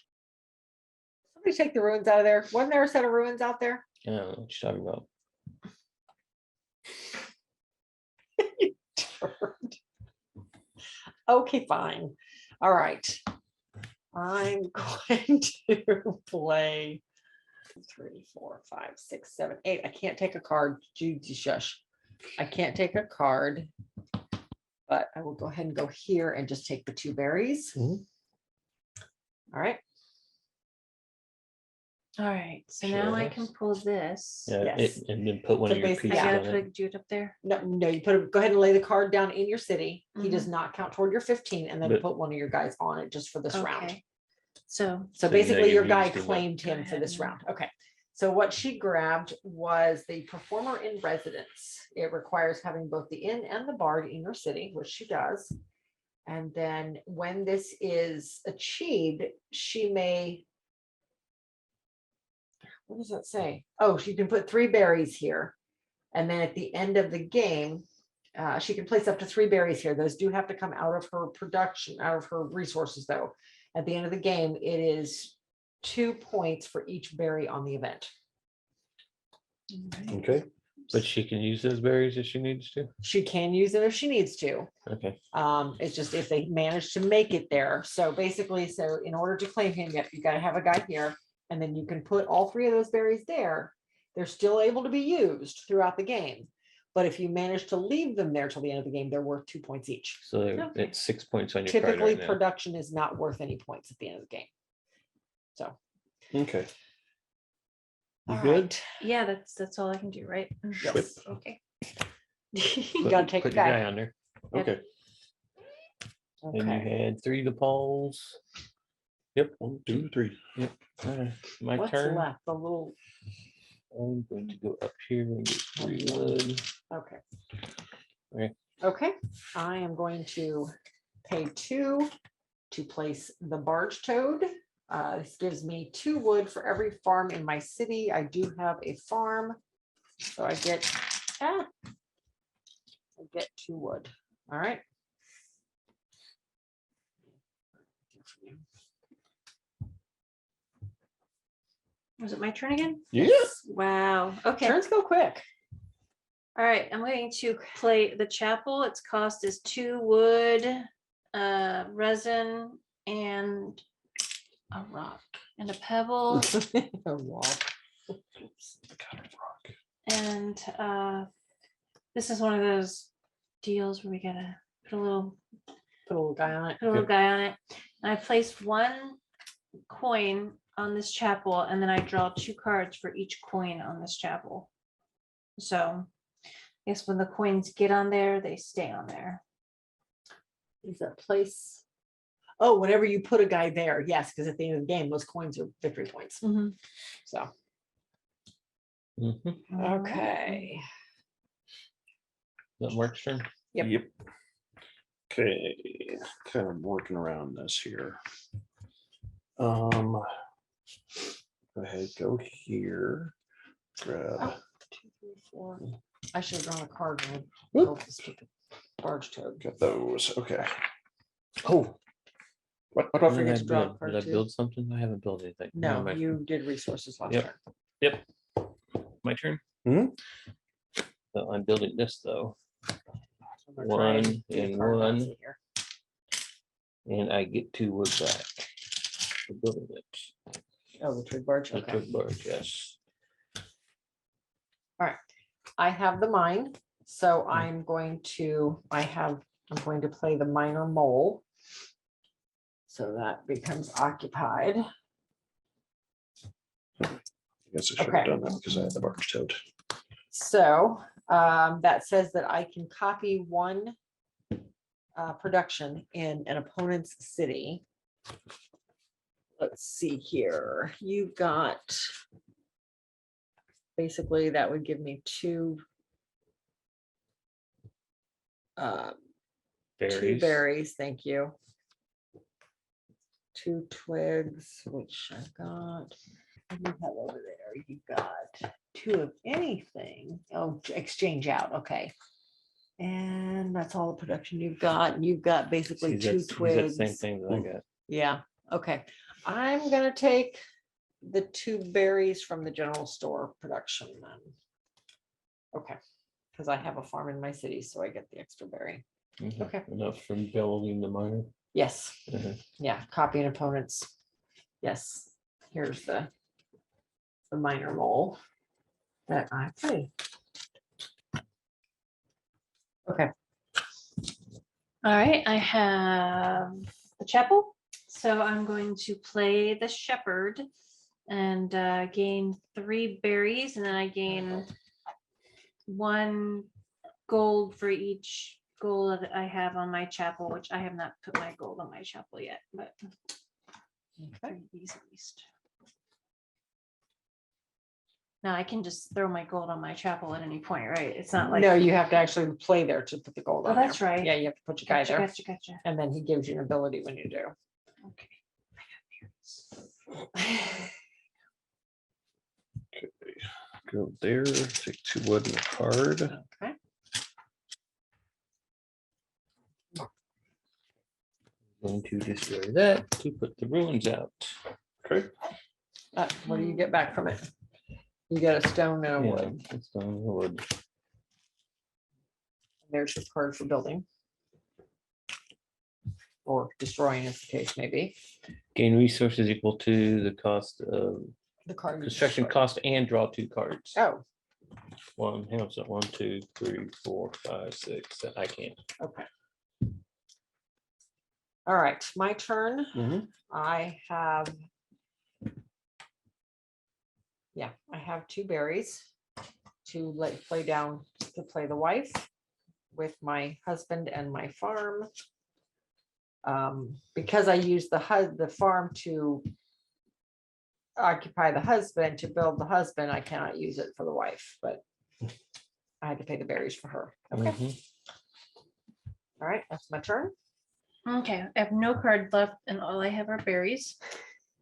Somebody take the ruins out of there. Wasn't there a set of ruins out there? I don't know what you're talking about. Okay, fine. All right. I'm going to play 3, 4, 5, 6, 7, 8. I can't take a card. Judy, shush. I can't take a card, but I will go ahead and go here and just take the 2 berries. Mhm. All right. All right, so now I Yes. can pull this. Yeah, Yes. and then put one So of your basically, pieces I yeah. gotta on it. put, do it up there. No, no, you go ahead and lay the card down in your city. He does Mhm. not count toward your 15, and then But- put one of your guys on it just for this round. Okay. So, So So basically, you your can guy use the what? claimed Go him for ahead this and- round. Okay. So what she grabbed was the performer in residence. It requires having both the inn and the bard in your city, which she does. And then when this is achieved, she may. What does that say? Oh, she can put 3 berries here. And then at the end of the game, she can place up to 3 berries here. Those do have to come out of her production, out of her resources, though. At the end of the game, it is 2 points for each berry on the event. Okay. But she can use those berries if she needs to. She can use them if she needs to. Okay. It's just if they manage to make it there. So basically, so in order to claim him, you got to have a guy here, and then you can put all 3 of those berries there. They're still able to be used throughout the game. But if you manage to leave them there till the end of the game, they're worth 2 points each. So Okay. it's 6 points on your card Typically, right now. production is not worth any points at the end of the game. So, Okay. You all good? right. yeah, that's all I can do, right? Yes. Okay. You Put- gotta take a put your guy. on there. Okay. And you Okay. had 3 DePauls. Yep. 1, 2, 3. My What's turn. left? The little, I'm going to go up here and get 3 wood. okay. Okay. Okay, I am going to pay 2 to place the barge toad. This gives me 2 wood for every farm in my city. I do have a farm, so I get 2 wood. All right. Was it my turn again? Yes. Wow. Okay. Turns go quick. All right. I'm going to play the chapel. Its cost is 2 wood, resin, and a rock and a pebble. A wall. And this is one of those deals where we gotta put a little guy on it. guy on it. And I placed 1 coin on this chapel, and then I draw 2 cards for each coin on this chapel. So I guess when the coins get on there, they stay on there. Is that place? Oh, whenever you put a guy there, yes, because at the end of the game, those coins are victory points. So, Mhm. okay. That Mark's turn. Yep. Okay. Kind of working around this here. Go ahead, go here. Grab. Oh. 2, 3, 4. I should have drawn a card. When I Whoop. built the stupid barge toad. Got those. Okay. Oh. What? Don't What did forget I to draw a build? card Did I too. build something? I haven't built anything. No, Never mind. you did resources last Yep. turn. Yep. My turn. Mhm. So I'm building this though, I'm gonna try and 1 get a and card 1. box in here. and I get 2 wood back for building it. Oh, the twig barge. The Okay. twig barge, yes. I have the mine, so Hmm. I'm going to play the minor mole. So that becomes occupied. guess I should have Okay. done that because I had the barge towed. So that says that I can copy one production in an opponent's city. Let's see here. You got, basically that would give me two berries, thank you. 2 twigs, which I've got. What do you have over there? You got 2 of anything. Oh, exchange out, okay. And that's all the production you've got. And you've got basically 2 twigs. Same thing that I got. Yeah, okay. I'm gonna take the 2 berries from the general store production then. Okay, because I have a farm in my city, so I get the extra berry. Mhm. Okay. Enough from building the minor. Yes, Mhm. yeah, copying opponents. Yes, here's the minor mole that I play. Okay, All right, I have the chapel. So I'm going to play the shepherd and gain 3 berries, and then I gain 1 gold for each gold that I have on my chapel, which I have not put my gold on my chapel yet, but okay. these at least. Now I can just throw my gold on my chapel at any point, right? It's not like. No, you have to actually play there to put the gold Oh, on there. that's right. Yeah, you have to put your guy Gotcha, there, gotcha. and then he gives you an ability when you do. Okay. Go there, take 2 wood and a card. Okay, Going to destroy that to put the ruins out. Okay. what do you get back from it? You get a stone and a Yeah, wood. it's on the wood. There's your card for building. Or destroying, as the case may be. Gain resources equal to the cost of The card. you construction destroyed. cost and draw 2 cards. Oh, One, hang on, so 1, 2, 3, 4, 5, 6. I can't. okay. All right, my turn. Mhm. I have. Yeah, I have 2 berries to play down to play the wife with my husband and my farm. Because I use the farm to occupy the husband, to build the husband, I cannot use it for the wife, but I had to pay the berries for her. Okay, Mhm. all right, that's my turn. Okay, I have no card left and all I have are berries.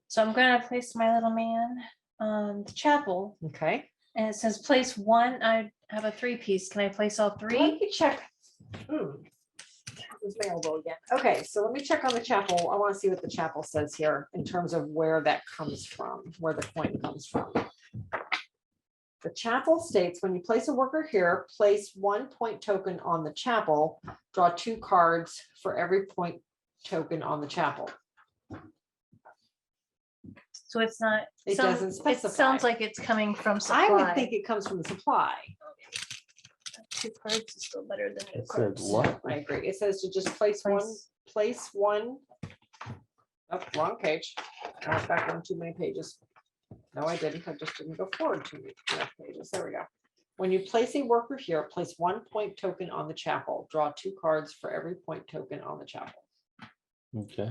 So I'm gonna place my little man on the chapel, Okay, and it says place 1. I have a 3-piece. Can I place all let 3? me check. It was mailable again. Okay, so let me check on the chapel. I want to see what the chapel says here in terms of where that comes from, where the coin comes from. The chapel states when you place a worker here, place 1 point token on the chapel, draw 2 cards for every point token on the chapel. So it's not. It some- doesn't It specify. sounds like it's coming from supply. I would think it comes from the supply. 2 cards is still better than no It says cards. what? I agree. It says to just place one. Oh, wrong page. I went back on too many pages. No, I didn't. I just didn't go forward too many pages. There we go. When you place a worker here, place 1 point token on the chapel. Draw 2 cards for every point token on the chapel. Okay.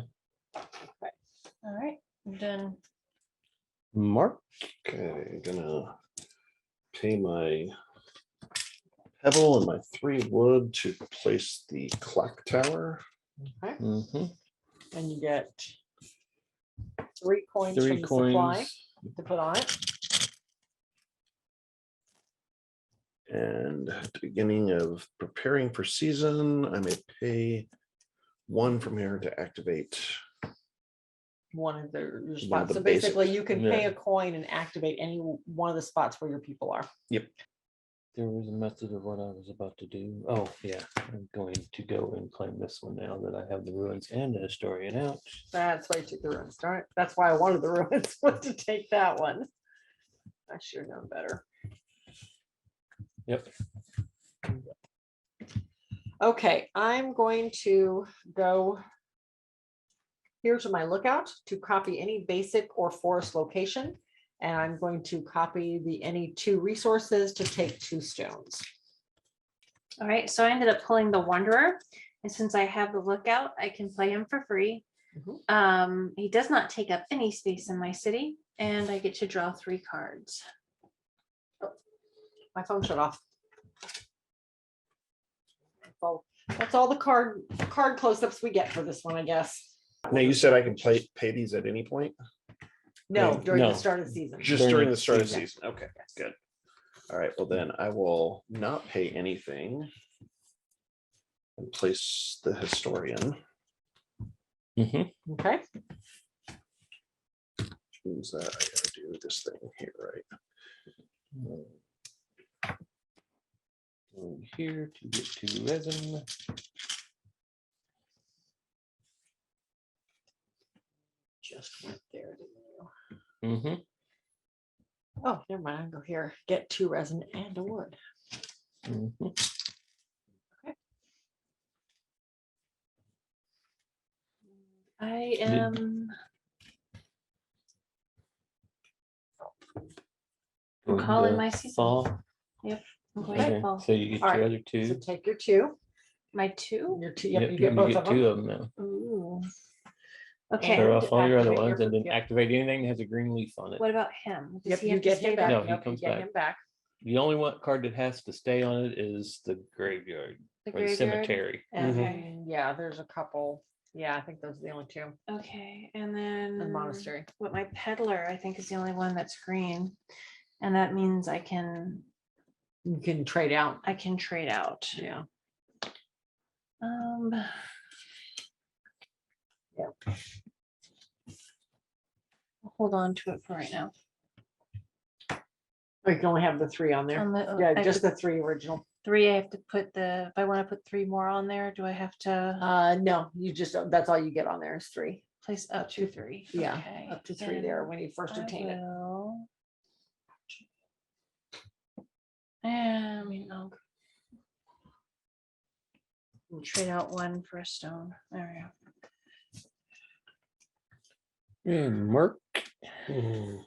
All right, I'm done. Mark. Okay, gonna pay my pebble and my 3 wood to place the clock tower. Okay, Mhm. and you get 3 coins 3 from the supply coins. to put on it. And at the beginning of preparing for season, I may pay 1 from here to activate. One of your One of spots. the So basically basics. you can pay Yeah. a coin and activate any one of the spots where your people are. There was a method of what I was about to do. Oh, yeah. I'm going to go and claim this one now that I have the ruins and the historian out. That's why you took the ruins. Darn it. That's why I wanted the ruins was to take that one. I should have known better. Yep. Okay, I'm going to go here to my lookout to copy any basic or forest location And I'm going to copy any 2 resources to take 2 stones. All right, so I ended up pulling the Wanderer, and since I have the Lookout, I can play him for free. He does not take up any space in my city, and I get to draw 3 cards. My phone shut off. Well, that's all the card close-ups we get for this one, I guess. Now you said I can pay these at any point? No, during the No. start of the season. Just during the start of the season. season. Okay, good. All right, well then I will not pay anything. And place the historian. Mhm. Okay, Which means that I gotta do this thing here, right? Going here to get to resin. just went there. Didn't you? Mhm. Oh, never mind. I can go here, get 2 resin and a wood. Mhm. I am Going calling to my season. fall. I'm going Okay. to Okay, fall. so you get All your right. other So 2. take your 2. My 2. Your 2. Yep, Yep, you get you both get of 2 them. of them now. Ooh. And Okay. Tear off all your other activate ones your- and then yep. activate anything that has a green leaf on it. What about him? Does Yep, he you have to get stay him there? back. No, he Yep, you comes get back. him back. The only one card that has to stay on it is the graveyard The or the graveyard? cemetery. And Okay. yeah, there's a couple. Yeah, I think those are the only 2. Okay, and then And monastery. what my peddler I think is the only one that's green, and that means I can You can trade out. trade out. Yeah. Hold on to it for right now. Or you can only have the 3 on there. I Yeah, have just to- the 3 original. 3. I have to put if I want to put 3 more on there, do I have to No, you just, that's all you get on there is 3. place up to 3? Yeah, Okay, up to 3 there then when you first I obtain it. will- I mean, I'll trade out 1 for a stone. There we go. And Mark. Okay,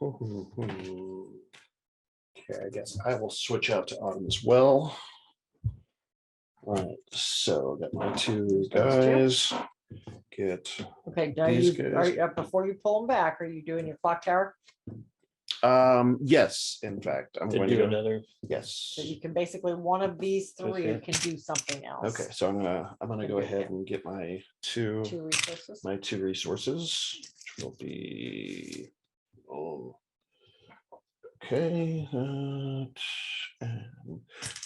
I guess I will switch out to autumn as well. All right, so got my 2 guys. Get, Okay, now These you, guys. before you pull them back, are you doing your clock tower? yes, in fact, I'm To going to do go, another. yes. So you can basically, one of these 3 Okay. can do something else. Okay, so I'm gonna go ahead and get my 2 2 resources. resources, which will be, okay, and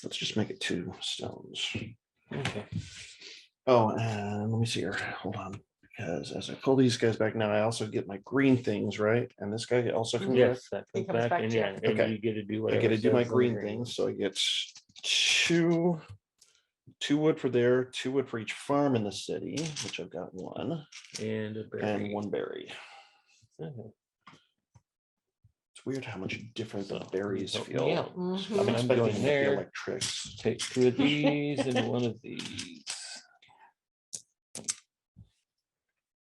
let's just make it 2 stones. Okay. Oh, and let me see here, hold on, because as I pull these guys back now, I also get my green things, right? And this guy also comes back. Yes, that He comes comes back back and to yeah, you. and Okay. you get to do I whatever. get to do my says on the green things, so I get 2 wood for there, 2 wood for each farm in the city, which I've got 1, And a berry. and 1 berry. Okay. It's weird how much different the So, berries help me feel. out. Mhm. I'm I'm expecting going them to there. feel like tricks. Take 2 of these and 1 of these.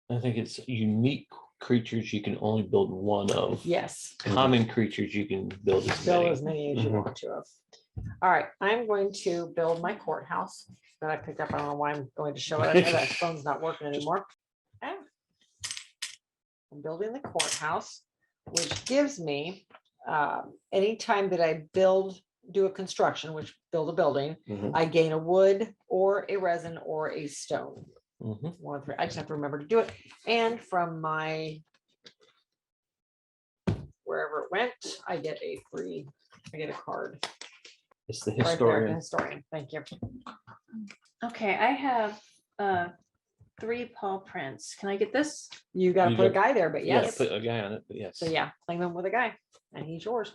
I think it's unique creatures you can only build 1 of. Yes, Common creatures you can build as build many. as many as you Mhm. want to of. All right, I'm going to build my courthouse that I picked up. I don't know why I'm going to show it. I know that phone's not working anymore. Okay. I'm building the courthouse, which gives me, anytime that I do a construction, which build a building, Mhm. I gain a wood or a resin or a stone. Mhm. 1 of 3. I just have to remember to do it. And from my wherever it went, I get a card. It's the Right there, the historian. historian. Thank you. Okay, I have 3 paw prints. Can I get this? You gotta You put a got- guy there, but You gotta yes. put a guy on it, but yes. So yeah, claim him with a guy and he's yours.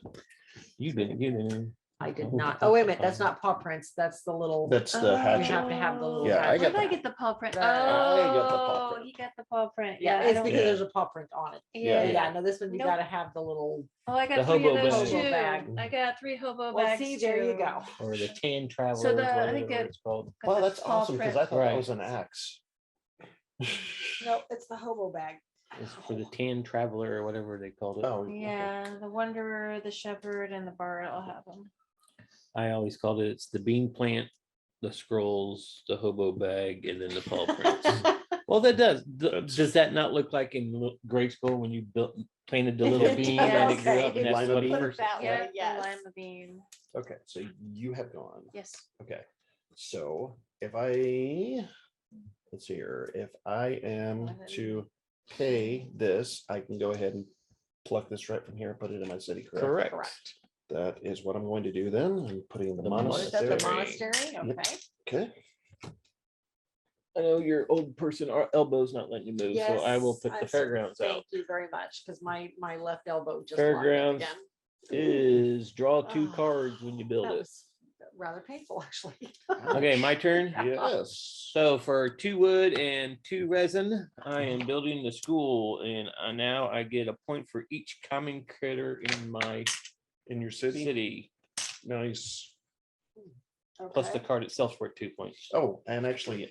You didn't get any. I did Oh, not. Oh, wait a minute. That's not paw prints. That's the little. That's the You hatchet. have to have the little. Yeah, I Where got did I that. get the paw print? That- I got the paw Oh, print. he got the paw print. Yeah, I it's don't- because Yeah. there's a paw print on it. Yeah, Yeah, no, this one you Nope. gotta have the little. Oh, I The got 3 of hobo those bag. too. Bag. I got 3 hobo Well, bags. see, there you too. go. Or the tan traveler, I think whatever it's called. Got Wow, the that's paw awesome, because print. I thought that Right. was an axe. No, it's the hobo bag. It's for the tan traveler or whatever they called it. Oh, okay. Yeah, the Wanderer, the Shepherd, and the Bard all have them. I always called it, it's the bean plant, the scrolls, the hobo bag, and then the paw prints. Well, that does. Does that not look like in grade school when you planted the little It bean does, and it grew okay. up and that's Lima what bean? first. That way, Yeah, the yes. Lima Bean. Okay, so you have gone. Yes. Okay, so if I, let's see here, if I am to pay this, I can go ahead and pluck this right from here and put it in my city, correct? Correct. Correct. That is what I'm going to do then. I'm putting in the The What is that, the monastery. monastery? Yep. Okay. Okay, I know your old person, our elbow's not letting you move, so I will Yes, put the I- fairgrounds out. Thank you very much, because my left elbow just locked up Fairgrounds again. is draw 2 Ah, cards when you build That it. was rather painful, actually. Okay, my turn. yes. So for 2 wood and 2 resin, I am building the school, and now I get a point for each common critter In your city, city. nice. Plus the Okay. card itself for 2 points. Oh, and actually,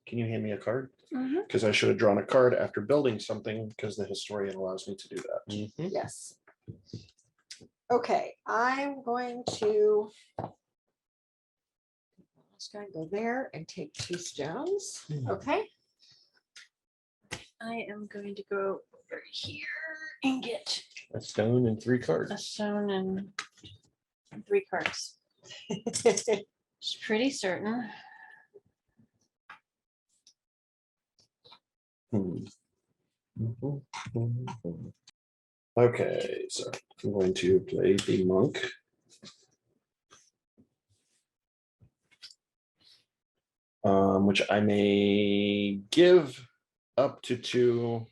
can you hand me a card? Mhm. Because I should have drawn a card after building something, because the historian allows me to do that. Mhm. Yes. Okay, I'm going to. Just gonna go there and take 2 stones. Okay. I am going to go over here and get A stone and 3 a cards. stone and 3 cards. It's pretty certain. Hmm. Okay, so I'm going to play the monk. Which I may give up to 2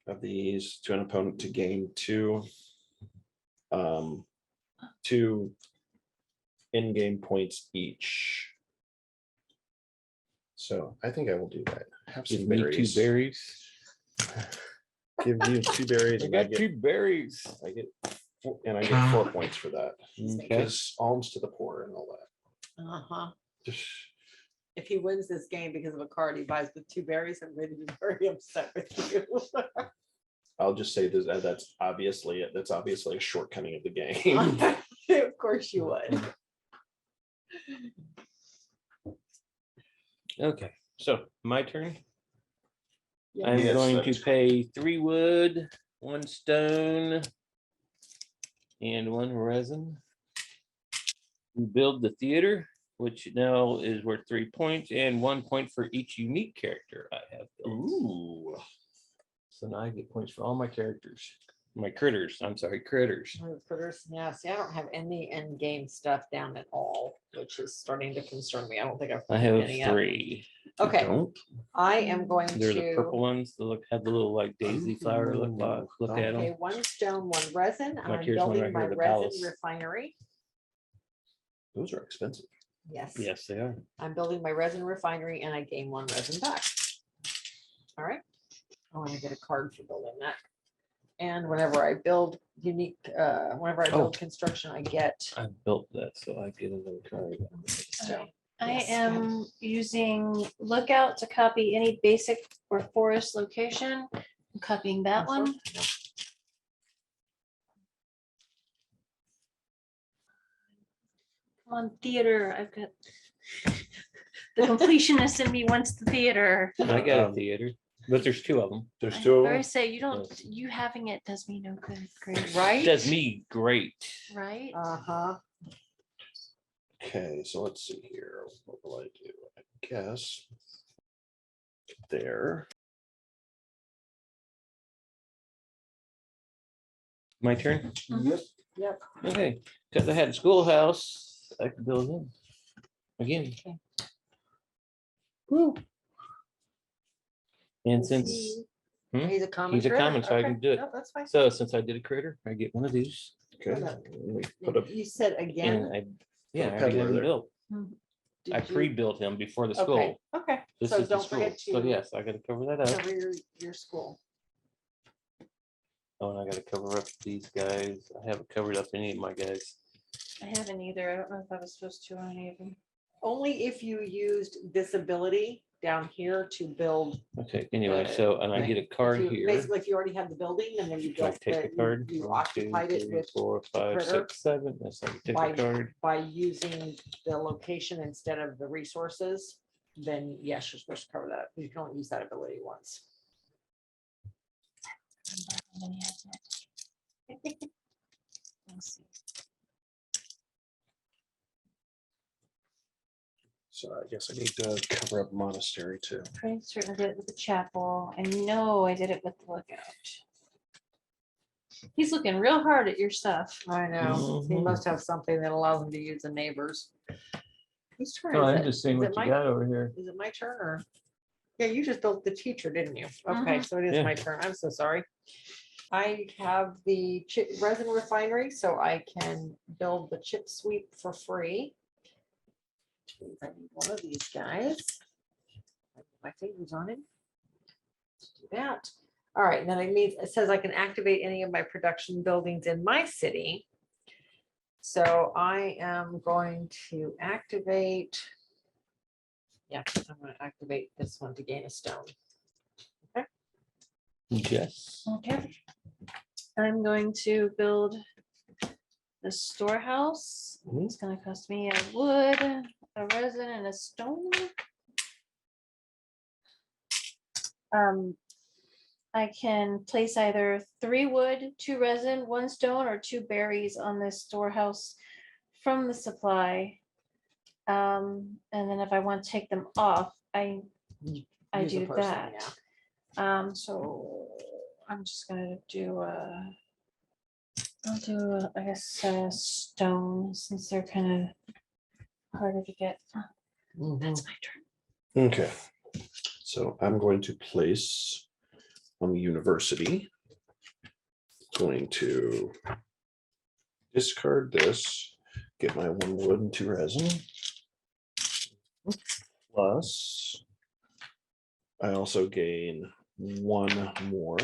of these to an opponent to gain 2 in-game points each. So I think I will do that. Have Give some me berries. 2 berries. Give you 2 berries. I And I got get 2 berries. 4 points for that. Okay. Because alms to the poor and all that. Uh-huh. Just If he wins this game because of a card he buys with 2 berries, I'm going to be very upset with you. I'll just say this, that's obviously a shortcoming of the game. Of course you would. Okay, so my turn. Yeah. I'm Yes, going that to is pay 3 wood, 1 stone, and 1 resin. We build the theater, which now is worth 3 points, and 1 point for each unique character I have built. Ooh. So now I get points for all my characters. My critters, I'm sorry, critters. Critters, yeah, see, I don't have any end game stuff down at all, which is starting to concern me. I don't think I've. I put have any up. 3. Okay, Don't. I am going They're the purple to, ones that have the little like daisy flower look at okay, them. 1 stone, 1 resin. Like I'm here's one building right my here, the resin palace. refinery. Those are expensive. Yes. Yes, they are. I'm building my resin refinery and I gain 1 resin back. All right. Oh, and I get a card for building that. And whenever I build unique, whenever I build construction, I get. I built that, so I get another card. So, I Yes. am using Lookout to copy any basic or forest location. I'm copying that one. Come on, theater. I've got the completionist in me wants the theater. I got a theater, but there's 2 of them. There's I 2 of already them. say you having it does me no good. Great. Right? Does me great. Right? Uh-huh. Okay, so let's see here. What will I do? I guess there. My turn. Mhm. Yep. Okay, because I had a schoolhouse, I could build him again. Woo. And Is since he- He's a common. he's a critter? common, so I Okay. can do it. No, that's fine. since I did a critter, I get one of these. Okay. Hold up. Let me put up. You said again. And I a already had peddler him there. built. Did I you- pre-built him before the Okay, school. okay. This So is the don't school. forget So to yes, I gotta cover that up. cover your school. Oh, and I gotta cover up these guys. I haven't covered up any of my guys. I haven't either. I don't know if I was supposed to on any of them. Only if you used this ability down here to build. Okay, anyway, so, and I get a card if you- here. Basically, if you already had the building and then you Can I built, take the card? you 1, 2, occupied it 3, with 4, 5, critter. 6, 7. That's like a by, ticket card. by using the location instead of the resources, then yes, you're supposed to cover that. You can only use that ability once. Let's see. So I guess I need to cover up monastery too. Pretty certain I did it with the chapel. I know I did it with the lookout. He's looking real hard at your stuff. I know. He Mhm. must have something that allows him to use the neighbors. Whose turn Oh, is I'm it? just seeing Is what it you my- got over here. Is it my turn or? Yeah, you just built the teacher, didn't you? Okay, Mhm. so it is Yeah. my turn. I'm so sorry. I have the chip resin refinery, so I can build the chip sweep for free. I need one of these guys. My fingers on it. Do that. All right, and then it says I can activate any of my production buildings in my city. So I am going to activate. Yeah, I'm going to activate this one to gain a stone. Yes. Okay. I'm going to build the storehouse. Mhm. It's gonna cost me a wood, a resin, and a stone. I can place either 3 wood, 2 resin, 1 stone, or 2 berries on this storehouse from the supply. And then if I want to take them off, I Use a do person, that. yeah. So I'm just gonna do I'll do I guess stone since they're kind of harder to get. Mhm. That's my turn. Okay. So I'm going to place on the university. Going to discard this, get my 1 wood and 2 resin. Plus, I also gain 1 more.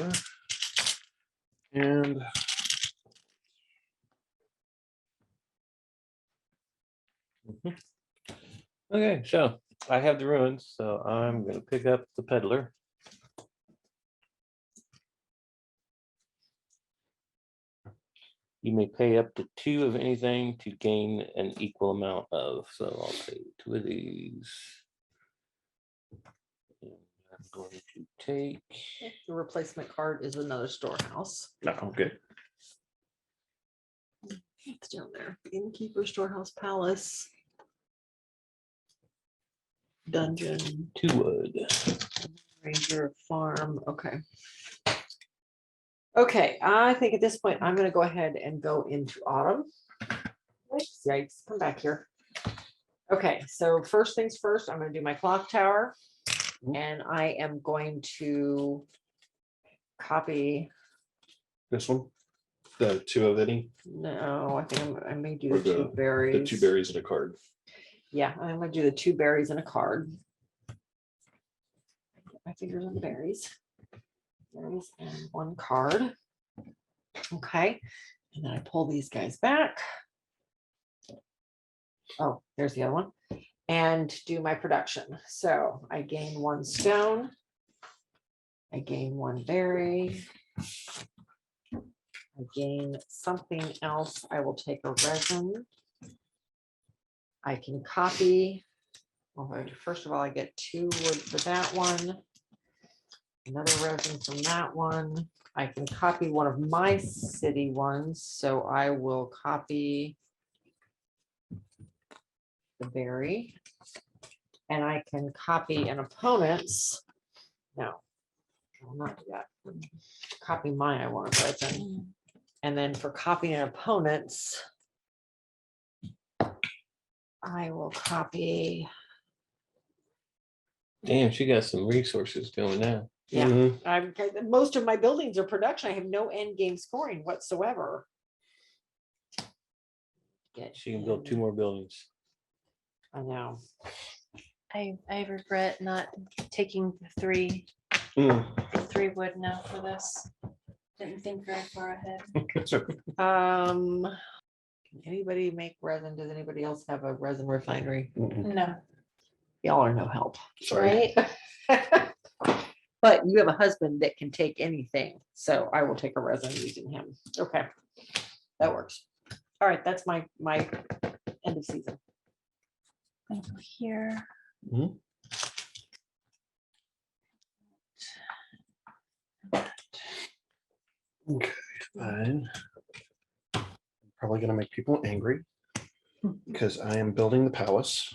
And Okay, so I have the ruins, so I'm gonna pick up the peddler. You may pay up to 2 of anything to gain an equal amount of, so I'll take 2 of these. And I'm going to take, The replacement card is another storehouse. no, okay. It's down there. Innkeeper, storehouse, palace. Dungeon, 2 wood. ranger, farm, okay. Okay, I think at this point, I'm gonna go ahead and go into autumn. Oops, yikes, come back here. Okay, so first things first, I'm gonna do my clock tower. And I am going to copy, This one, the 2 of any, no, I think I may do Or the 2 the berries. 2 berries and a card. Yeah, I'm gonna do the 2 berries and a card. Get my fingers on the berries. Berries and 1 card. Okay, and then I pull these guys back. Oh, there's the other one. And do my production. So I gain 1 stone. I gain 1 berry. I gain something else. I will take a resin. I can copy. Well, first of all, I get 2 wood for that one. Another resin from that one. I can copy one of my city ones, so I will copy the berry. And I can copy an opponent's. No, I will not do that. Copy mine, I want a resin. And then for copying an opponent's, I will copy. Damn, she got some resources going now. Yeah. Mhm. I'm, most of my buildings are production. I have no end game scoring whatsoever. Get She can build 2 in. more buildings. I know. I regret not taking the 3 Mm. wood now for this. Didn't think very far ahead. Can anybody make resin? Does anybody else have a resin refinery? Mm-mm. No. Y'all are no help, Sorry. right? But you have a husband that can take anything, so I will take a resin using him. Okay, that works. All right, that's my end of season. Go here. Mhm. Okay, fine. I'm probably gonna make people angry because I am building the palace.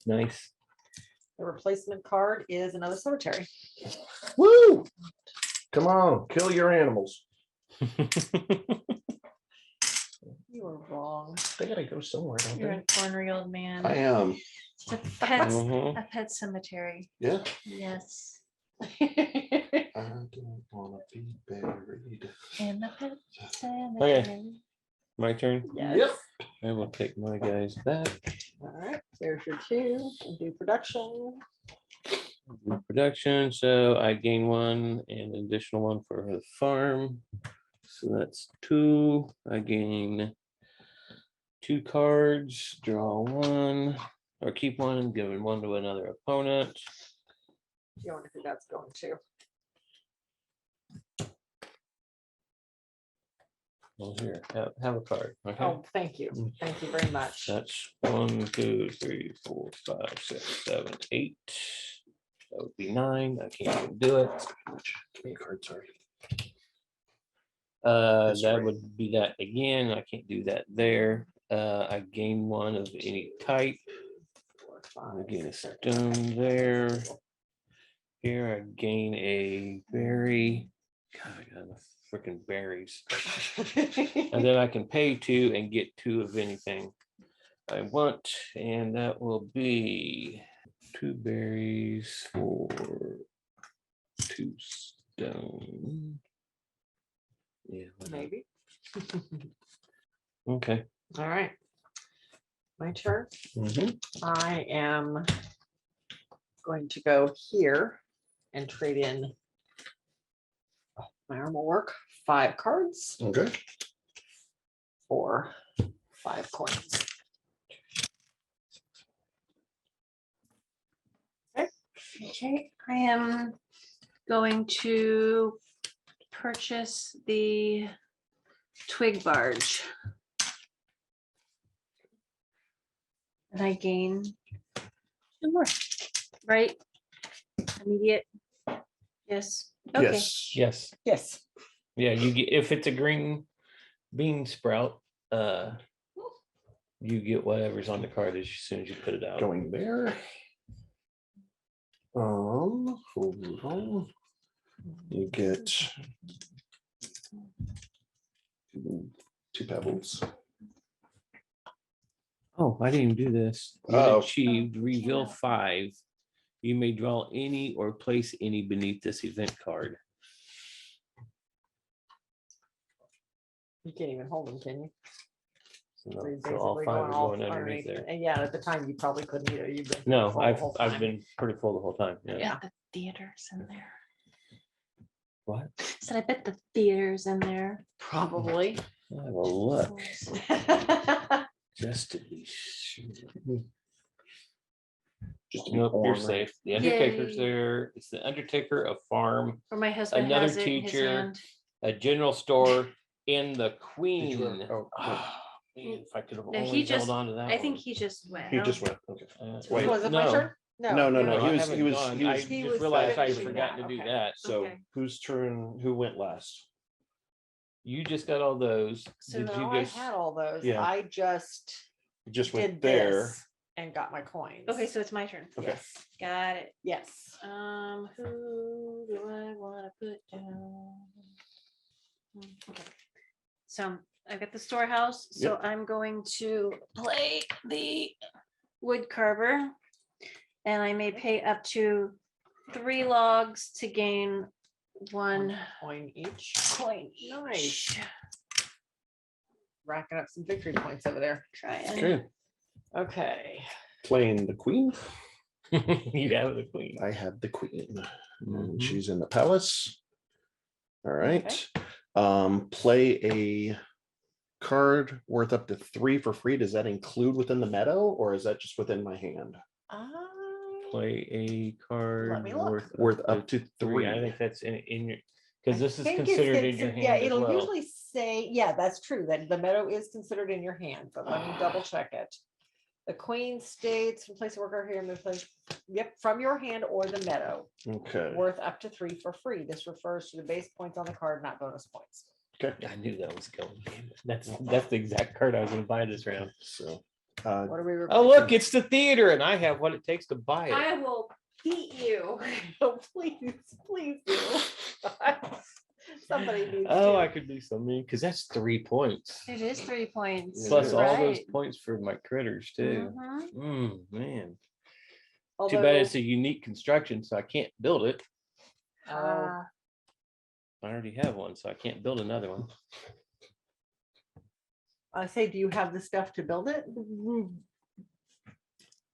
Nice. The replacement card is another cemetery. Woo! Come on, kill your animals. You were wrong. They gotta go somewhere, don't You're they? an ornery old man. I am. It's a pet, Mhm. a pet cemetery. Yeah. Yes. I don't wanna be buried. In the pet cemetery. My turn. Yes. I will take my guys back. All right, there's your two and do production. Production, so I gain one and an additional one for the farm. So that's 2. I gain 2 cards, draw 1, or keep 1 and give 1 to another opponent. You wonder who that's going to. Well, here, have a card. Okay. Oh, thank you. Thank you very much. That's 1, 2, 3, 4, 5, 6, 7, 8. That would be 9. I can't even do it. Give me a card, sorry. That's That right. would be that again. I can't do that there. I gain 1 of any type. 4, I 5, gain a 6, stone there. Here I gain a berry. God, I got enough freaking berries. And then I can pay 2 and get 2 of anything I want. And that will be 2 berries for 2 stone. Yeah. Maybe. Okay. All right. My turn. Mhm. I am going to go here and trade in my arm will work 5 cards Okay. for 5 coins. Okay, I am going to purchase the twig barge. And I gain 2 more, right? Immediate. Yes. Okay. Yes. Yes. Yes. Yeah, you get, if it's a green bean sprout, you get whatever's on the card as soon as you put it out. Going there. Hold on. You get 2 pebbles. Oh, I didn't even do this. When Uh-oh. achieved, reveal 5. You may draw any or place any beneath this event card. You can't even hold them, can you? So, So you're so all basically 5 are all going underneath there. And yeah, at the time you probably couldn't either. You've been No, full the I've whole I've time. been pretty full the whole time. Yeah. Yeah. The theater's in there. What? Said I bet the theater's in there. Probably. I have a look just to be sure. Just to be Nope, you're warm, right? safe. The Undertaker's Yay. there. It's the Undertaker, a farm, Or my husband Another has it in his teacher. hand. a general store, and the Did Queen. you? Oh, Ah, man, if I could have No, only he held just, on to that. I think one. he just went. he just went. Okay. Wait. Was it my turn? No, no, you no, were- he was- haven't he was- gone. he was- I he just was realized I had finishing forgotten that, to do okay. that. So Okay. whose turn? Who went last? You just got all those. So Did No, you I just? had all those. Yeah. I just You just went did there. this and got my coins. Okay, so it's my turn. Okay. Yes. Got it. Yes. Who do I want to put down? Okay. So I got the storehouse, so Yep. I'm going to play the wood carver. And I may pay up to 3 logs to gain 1 coin each. coin. Nice. each. Racking up some victory points over there. Try and Okay. Okay. Playing the queen. You have the Queen. I have the queen. And Mhm. she's in the palace. All right. Play a card worth up to 3 for free, does that include within the meadow or is that just within my hand? Play a card me look. Worth up to 3. I think that's in your, because this is think it's considered in your yeah, hand as it'll well. usually say, yeah, that's true, that the meadow is considered in your hand, but let me double check it. The queen states, place a worker here in the place, yep, from your hand or the meadow, Okay. worth up to 3 for free. This refers to the base points on the card, not bonus points. Okay. I knew that was going. That's the exact card I was gonna buy this round. So What are we? Oh, look, replacing? it's the theater and I have what it takes to buy it. I will beat you. Oh, please, please do. Somebody needs Oh, to. I could be so mean, because that's 3 points. It is 3 points. Plus all those Right. points for my critters too. Mhm. Man. Too Although, bad it's a unique construction, so I can't build it. oh, Ah, I already have one, so I can't build another one. I say, do you have the stuff to build it?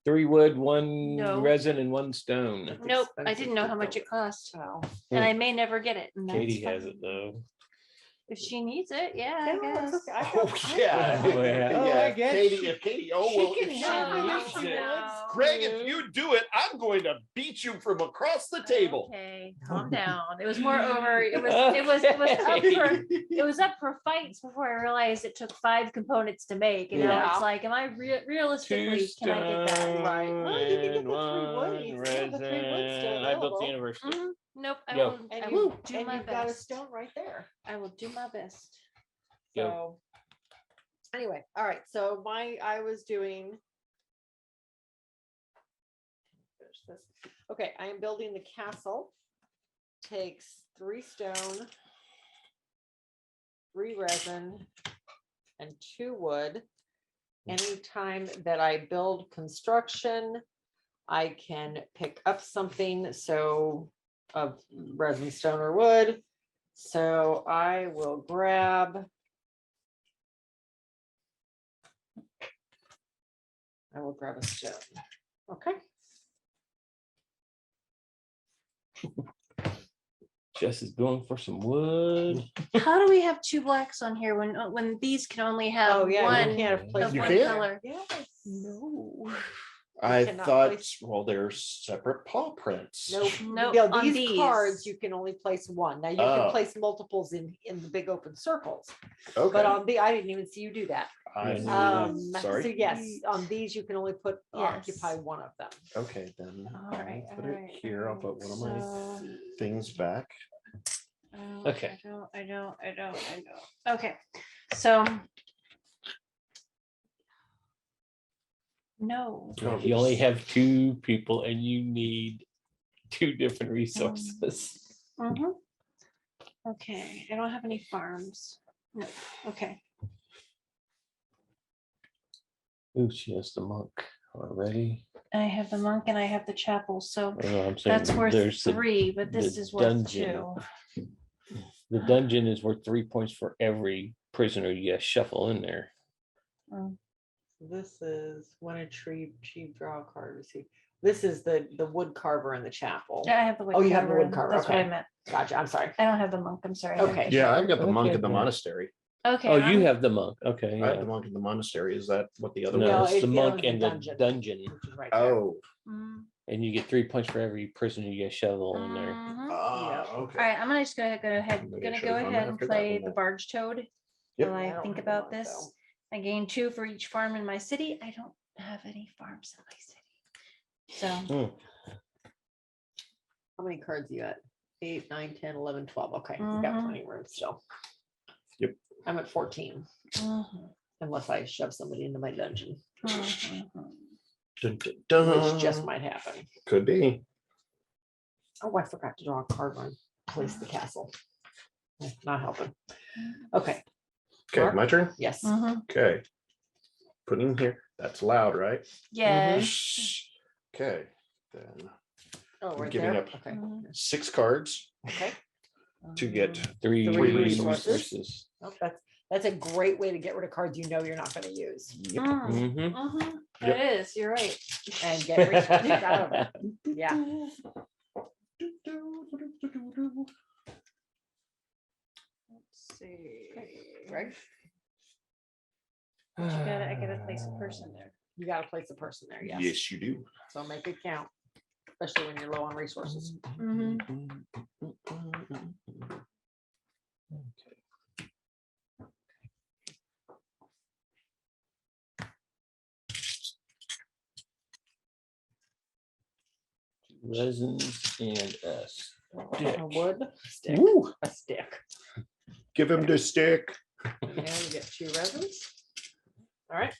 3 wood, 1 No. resin, and 1 stone. nope, I expensive didn't know to how much build it cost, Oh, and I may never get it. And that's Katy has fine. it though. If she needs it, yeah, yeah, I it's guess. okay. I Oh got- yeah. Oh, yeah. Oh, I guess Katy, she- if Katy, oh she well, can if she have needs it. it. No. Greg, if you do it, I'm going to beat you from across the table. Okay, calm down. It was more over. It was up for fights before I realized it took 5 components to make. And now Yeah. it's like, am I realistically, 2 can I get that? stone Right. Well, you can get and the 3 wood. 1 You can have the 3 wood still resin. I built the available. university. Mhm. Nope, I Go. will, And I you, will and do my you've got a best. stone right there. I will do my best. Go. So anyway, all right. So I was doing. Finish this. Okay, I am building the castle. Takes 3 stone, 3 resin, and 2 wood. Anytime that I build construction, I can pick up something of resin, stone, or wood. So I will grab. A stone. Okay. Jess is going for some wood. How do we have 2 blacks on here when these can only have Oh, yeah, you one can't have placed of You one can't? color? Yes. No. I cannot thought, place- well, there's separate paw prints. Nope. Nope, No, on these cards, these. you can only place one. Now you Oh. can place multiples in the big open circles, Okay. but on I didn't even see you do that. I'm So sorry. yes, on these you can only Yes. occupy one of them. Okay, then All I'll right, put all it right, here. I'll all put one of right, my so- things back. Oh, Okay. I don't. Okay, so. No. You only have 2 people and you need 2 different resources. Mhm. Okay, I don't have any farms. No, okay. Ooh, she has the monk already. I have the monk and I have the chapel, so Oh, I'm saying that's worth there's the- 3, but this the is worth dungeon. 2. The dungeon is worth 3 points for every prisoner you shuffle in there. Mm. This is when a tree draw a card receive. This is the wood carver in the chapel. Yeah, I have the wood. Oh, you have the wood and carver, That's what I okay. meant. Gotcha. I'm sorry. I don't have the monk. I'm sorry. Okay. Yeah, I've got the monk Okay, in the yeah. monastery. Okay. Oh, you I'm- have the monk. Okay. I have Yeah. the monk in the monastery. Is that what the other No, one No, is? it's the it's monk the and the dungeon. dungeon. Which is right there. Oh, Mm, And you get 3 points for every prisoner you shovel in there. mhm. All okay. right, I'm gonna just go ahead. Maybe I Gonna should've go gone ahead and after that play one the then. barge toad. Yep. While I I don't think have the about monk, this. though. I gain 2 for each farm in my city. I don't have any farms in my city. So Hmm. How many cards you got? 8, 9, 10, 11, 12. Okay, you've got Mhm. plenty of room still. Yep. I'm at 14, mhm, unless I shove somebody into my dungeon, mhm. Dun, dun, dun. which just might happen. Could be. Oh, I forgot to draw a card on place the castle. Not helping. Okay, Okay, Mark? my turn. yes. Mhm. Okay. Put in here. That's loud, right? Yes. Okay, then Oh, right giving there. up. Okay, Mhm. 6 cards okay. to get 3 Three resources. resources. Oh, that's a great way to get rid of cards you know you're not going to use Yep. Mm, Mhm. mhm. Yep. It is. You're right. and get resources out of it. Yeah. Let's see. Greg? I gotta place a person there. You gotta place a person there, yes. Yes, you do. So make it count, especially when you're low on resources. Okay. Resins and a stick. A wood stick, Woo. a stick. Give him the stick. And you get 2 resins. All right,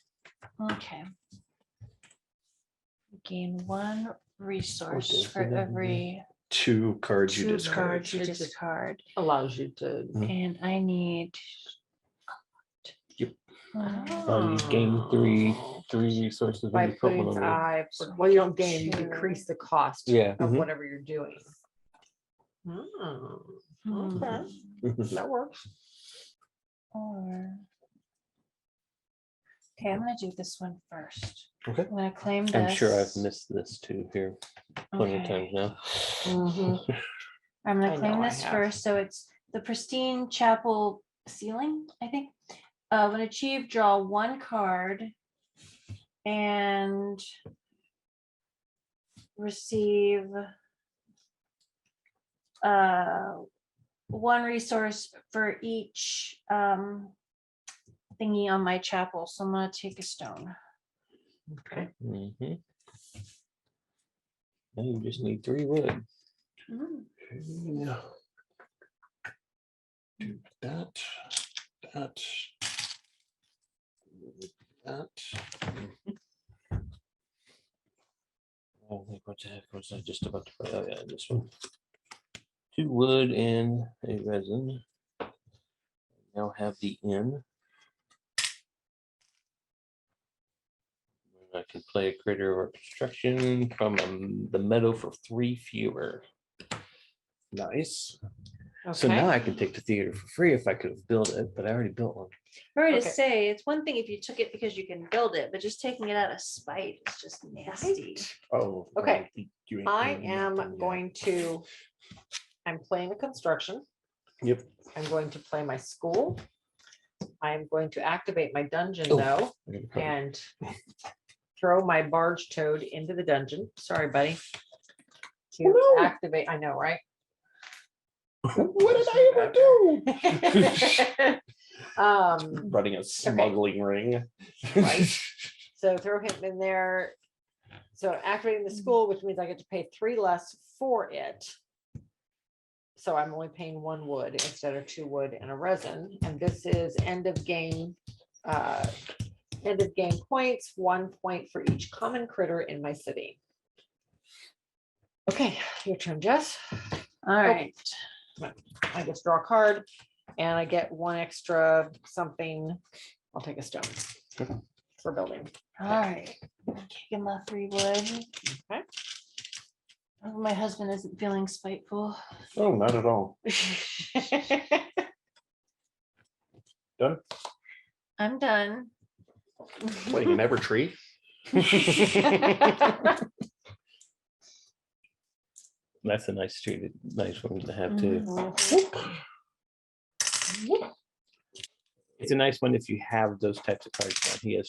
Okay. Gain 1 resource Okay, for so then every 2 cards you 2 discard. cards you It just- discard. allows you to. And I need. Yep. You gain three resources when By you put one putting on. well, you don't gain, you 2. decrease the cost Yeah. of Mhm. whatever you're doing. Okay, that works. Or. Okay, I'm gonna do this one first. Okay. I'm gonna claim this. I'm sure I've missed this too here plenty of Okay. times now. I'm I gonna claim know I this have. first, so it's the pristine chapel ceiling, I think. When achieved, draw 1 card and receive 1 resource for each thingy on my chapel. So I'm gonna take a stone. Okay. Mhm. Now you just need 3 wood. Yeah. Do that. That. That. I think what's that? What's that just about to play? Oh yeah, this one. 2 wood and a resin. Now have the inn. I can play a critter or construction from the meadow for 3 fewer. Nice. So Okay. now I can take the theater for free if I could have built it, but I already built one. Sorry Okay. to say, it's one thing if you took it because you can build it, but just taking it out of spite is just nasty. Oh. Okay. You ain't I playing am nothing yet. going to, I'm playing a construction. Yep. I'm going to play my school. I'm going to activate my dungeon Oh. though, I got a card. and throw my barge toad into the dungeon. Sorry, buddy. To Oh, no. activate, I know, right? What did I ever do? Running a smuggling ring. Right. So throw him in there. So activating the school, which means I get to pay 3 less for it. So I'm only paying 1 wood instead of 2 wood and a resin. And this is end of game points, 1 point for each common critter in my city. Okay, your turn, Jess. All right. I just draw a card and I get 1 extra something. I'll take a stone for building. All right. Kicking my 3 wood. Okay. Oh, my husband isn't feeling spiteful. Oh, not at all. Done. I'm done. Playing an Evertree. That's a nice tree, nice one to have too. It's a nice one if you have those types of cards. Now.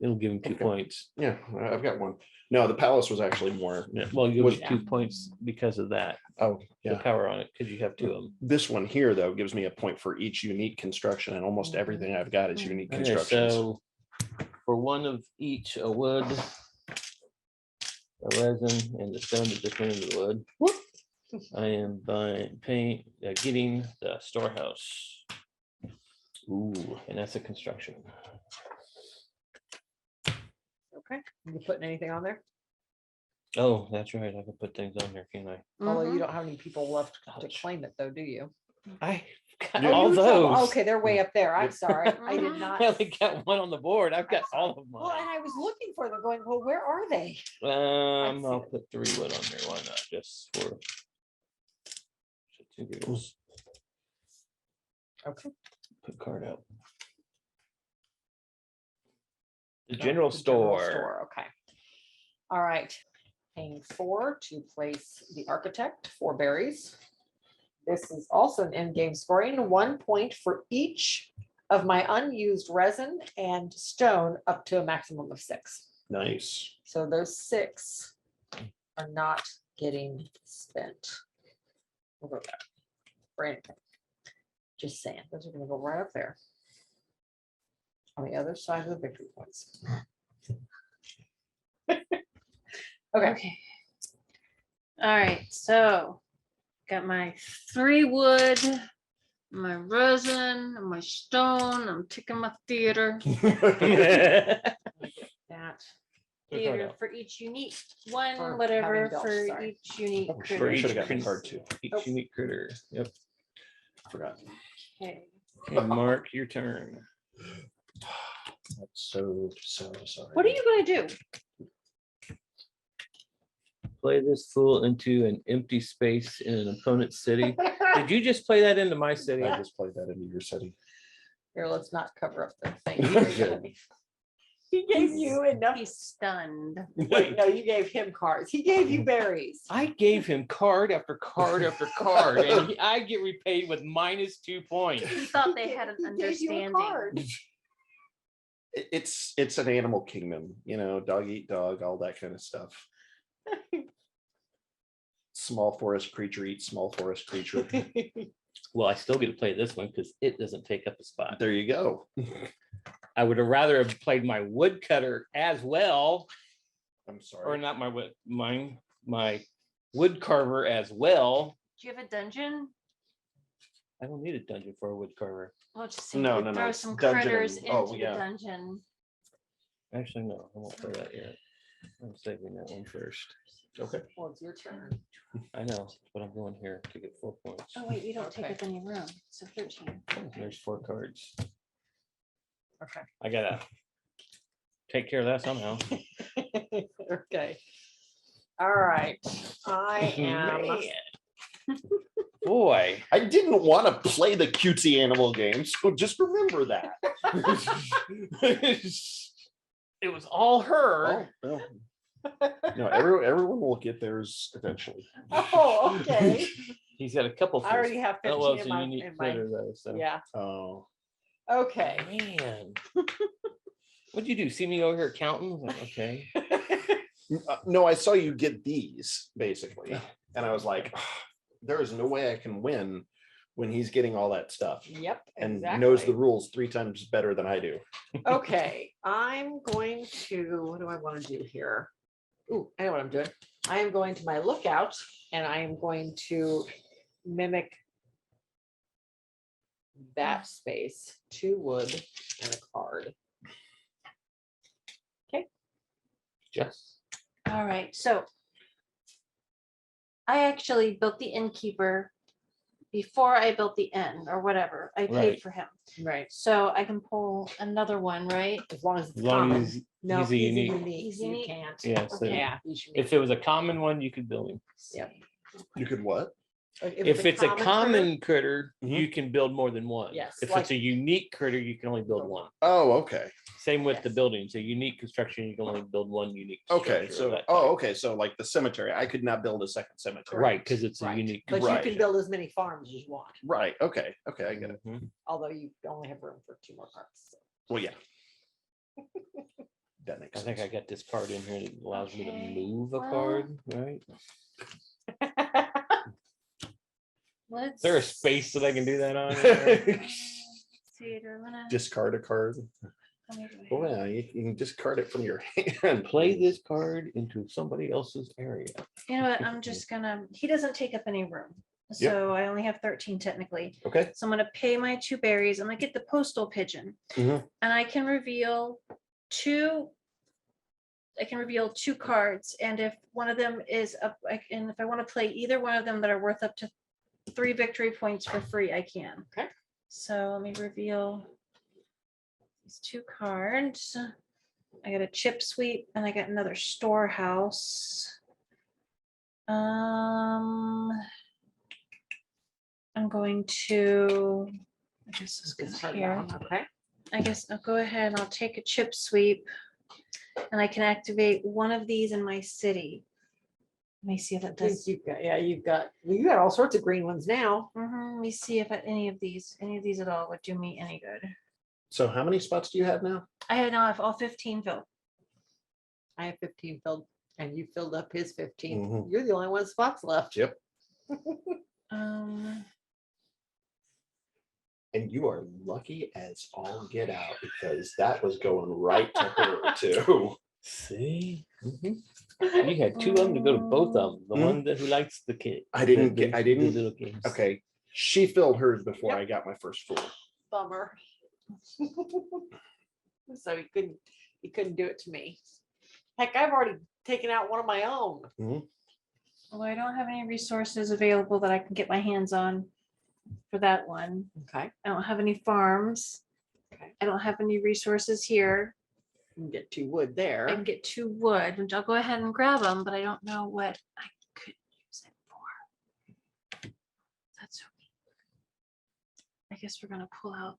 It'll give him 2 Okay. points. Yeah, I've got 1. No, the palace was actually more. Yeah, well, you'll Was- get 2 points because of that, Oh, the yeah. power on it, because you have 2 of them. This one here, though, gives me a point for each unique construction, and almost everything I've got is unique Okay, constructions. so for 1 of each, a wood, a resin, and the stone that just went into the wood, I am getting the storehouse, Ooh, and that's a construction. Okay, you putting anything on there? Oh, that's right. I can put things on there, can't I? Although you don't have any people left to Ouch. claim it though, do you? I Oh, Yeah. all you told- those. Okay, they're way up there. I'm sorry. I did Mhm. not. I only got 1 on the board. I've got all of Well, and mine. I was looking for them going, well, where are they? see I'll it. put 3 wood on there. Why not? Just for 2 giggles. Okay. Put card out. The Oh, general the store. Okay. All right. Paying 4 to place the architect, 4 berries. This is also an end game scoring, 1 point for each of my unused resin and stone up to a maximum of 6. Nice. So those 6 are not getting spent. We'll go back. For anything. Just saying, those are gonna go right up there. On the other side of the victory points. Okay, Okay. All right, so got my 3 wood, my resin, and my stone. I'm taking my theater. that, Theater for each unique one, For whatever, having built, for sorry. each unique Oh, For sure, critter. you each should have got my crit- card too. Each unique critter. Yep. Forgot. Okay. Okay, Mark, your turn. That's so sorry. What are you gonna do? Play this fool into an empty space in an opponent's city. Did you just play that into my city? I just played that into your setting. here, let's not cover up the Good. thing. He gave you enough. He's stunned. Wait, no, you gave him cards. He gave you berries. I gave him card after card after card, and I get repaid with -2 points. He thought they had an He gave you a understanding. card. It's an animal kingdom, you know, dog eat dog, all that kind of stuff. Small forest creature eats small forest creature. Well, I still get to play this one because it doesn't take up a spot. There you go. I would have rather have played my woodcutter as well, I'm or sorry. not my wood, my wood carver as well. Do you have a dungeon? I don't need a dungeon for a wood carver. Well, just say No, you no, throw no, some dungeon critters and- into oh, the yeah. dungeon. Actually, no, I won't play that yet. I'm saving that one first. Okay. Well, it's your turn. I know, but I'm going here to get 4 points. Oh, wait, you don't take Okay. up any room. So 13. There's 4 cards. Okay. I gotta take care of that somehow. Okay. All right. I am. Man. Boy. I didn't want to play the cutesy animal game, so just remember that. It was all her. Oh, no, everyone will get theirs eventually. Oh, okay. He's got a couple. I already have Oh, well, 15 it's in a my, unique in my, critter though, so. yeah. Oh, Okay. Man. What'd you do? See me over here counting? I was like, okay. no, I saw you get these basically, and I was like, there is no way I can win when he's getting all that stuff Yep. and knows the Exactly. rules 3 times better than I do. Okay, I'm going to, what do I want to do here? Ooh, I know what I'm doing. I am going to my lookout and I am going to mimic that space, 2 wood and a card. Just. All right, so I actually built the innkeeper before I built the inn or whatever. I paid Right. for him. Right. So I can pull another one, right? As long as it's As long common. as No, he's a unique. He's so you unique. can't. Yeah, so Yeah. he's unique. if it was a common one, you could build him. Yep. You could what? If it's a critter, common critter, Mhm. you can build more than one. Yes, If like- it's a unique critter, you can only build one. Oh, okay. Same with the Yes. buildings. A unique construction, you can only build one unique. Okay. structure So, of that oh, type. okay. So, like the cemetery, I could not build a second cemetery. Right, because it's a Right. unique. But Right. you can build as many farms as you want, Right. Okay. Okay. I get it. Mhm. although you only have room for 2 more cards. Well, yeah. That makes I sense. think I got this card in here that allows me to Okay, move a well- card, right? Let's. Is there a space that I can do that on? See, do I wanna- Discard a card. how many do I Oh, have? yeah. You can discard it from your hand. Play this card into somebody else's area. You know what, I'm just gonna, he doesn't take up any room. So I only have 13 technically. Okay. So I'm gonna pay my 2 berries. I'm gonna get the postal pigeon. Mhm. And I can reveal 2. I can reveal 2 cards. And if one of them is up, and if I want to play either one of them that are worth up to 3 victory points for free, I can. Okay. So let me reveal these 2 cards. I got a chip sweep and I got another storehouse. I'm going to, I guess this goes Discard that here. one, okay. I guess I'll go ahead and I'll take a chip sweep. And I can activate one of these in my city. Let me see if it I think does. you've got, yeah, you got all sorts of green ones now. Let me see if any of these at all would do me any good. So how many spots do you have now? I now have all 15 filled. I have 15 filled and you filled up his 15. Mhm. You're the only one with spots left. Yep. Um, And you are lucky as all get out because that was going right to her too. See, Mhm. you had two of them to go to both of them. The Mhm. one that who likes the kid. I didn't get- I the didn't- little games. Okay, she filled hers before Yep. I got my first full. Bummer. So he couldn't do it to me. Heck, I've already taken out one of my own. well, I don't have any resources available that I can get my hands on for that one. Okay. I don't have any farms. Okay. I don't have any resources here. You can get 2 wood I there. can get 2 wood, which I'll go ahead and grab them, but I don't know what I could use it for. That's okay. I guess we're gonna pull out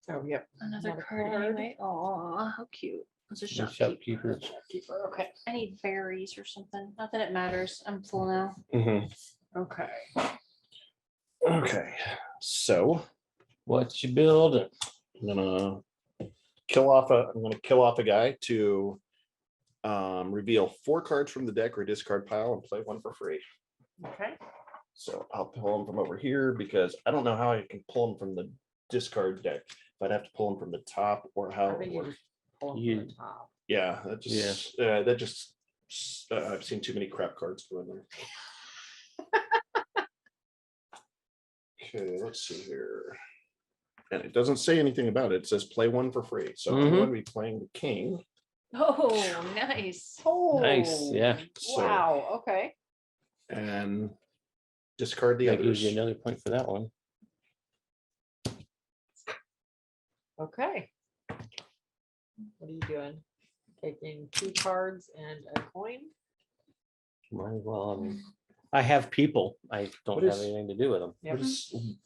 Oh, yep. another Another card card. anyway. Oh, how cute. It's a The shopkeeper. shopkeeper. Okay. I need berries or something. Not that it matters. I'm full now. Okay. Okay, so What you building? I'm gonna kill off a guy to reveal 4 cards from the deck or discard pile and play 1 for free. Okay. So I'll pull them from over here because I don't know how I can pull them from the discard deck. If I'd have to pull them from the top or how I it think you works. just pull 'em from You- the top. Yeah, I've seen too many crap cards go in there. Okay, let's see here. And it doesn't say anything about it. It says play 1 for free. So I'm Mhm. going to be playing the king. Oh, nice. Oh, Nice, yeah. So- Wow. Okay. And discard the That gives others. you another point for that one. Okay. What are you doing? Taking 2 cards and a coin? Might as well. I mean, I have people. I don't What have is- anything to do with them. Yep.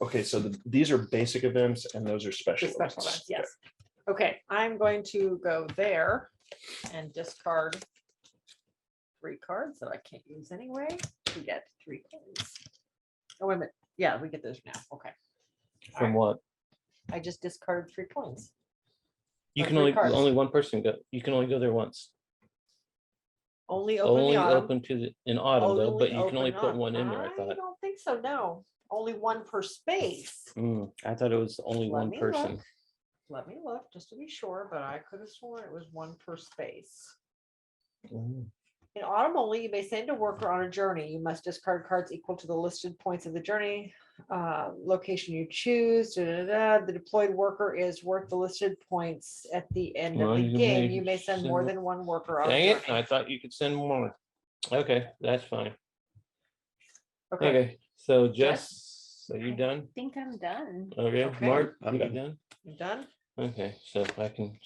Okay, so these are basic events and those are special The special events. ones, yes. Okay, I'm going to go there and discard 3 cards that I can't use anyway. We get 3 coins. Oh, wait a minute. Yeah, we get those now. Okay. From what? I just discarded 3 coins. You Or can 3 only, cards. only one person go. You can only go there once. Only open Only the autumn. open to the, in autumn though, but you can only open put up. one in there, I I thought. don't think so, no. Only 1 per space. I thought it was only Let one me person. look. Let me look just to be sure, but I could have sworn it was 1 per space. Mm. In autumn only, you may send a worker on a journey. You must discard cards equal to the listed points of the journey. Location you choose. The deployed worker is worth the listed points at the end of Well, the you game. may You may send more send- than 1 worker on a Dang it, journey. I thought you could send more. Okay, that's fine. Okay. Okay, so Jess? Jess, are you done? I think I'm done. Okay, Okay. Mark, I'm you done. done? You done? Okay, so if I can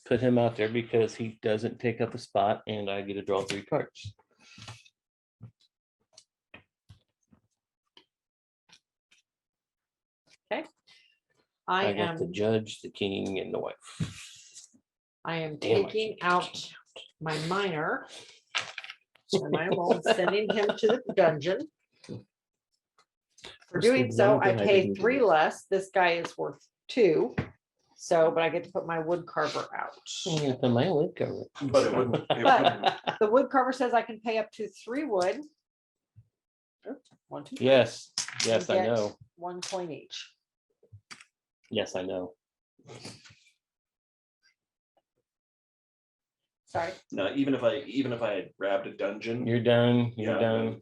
put him out there because he doesn't take up a spot and I get to draw 3 cards. I I got the am judge, the king, and the wife. Damn, I taking can't out my minor. And I will sending him to the dungeon. For What's the doing so, one I thing I pay didn't 3 do? less. This guy is worth 2. So, but I get to put my wood carver out. I'm gonna put my wood cover. But it wouldn't. It But- wouldn't. The wood carver says I can pay up to 3 wood. 1, 2, 3. Yes, yes, I get know. 1 coin each. Yes, I know. Sorry. No, even if I had grabbed a dungeon, You're done, you're Yeah, done.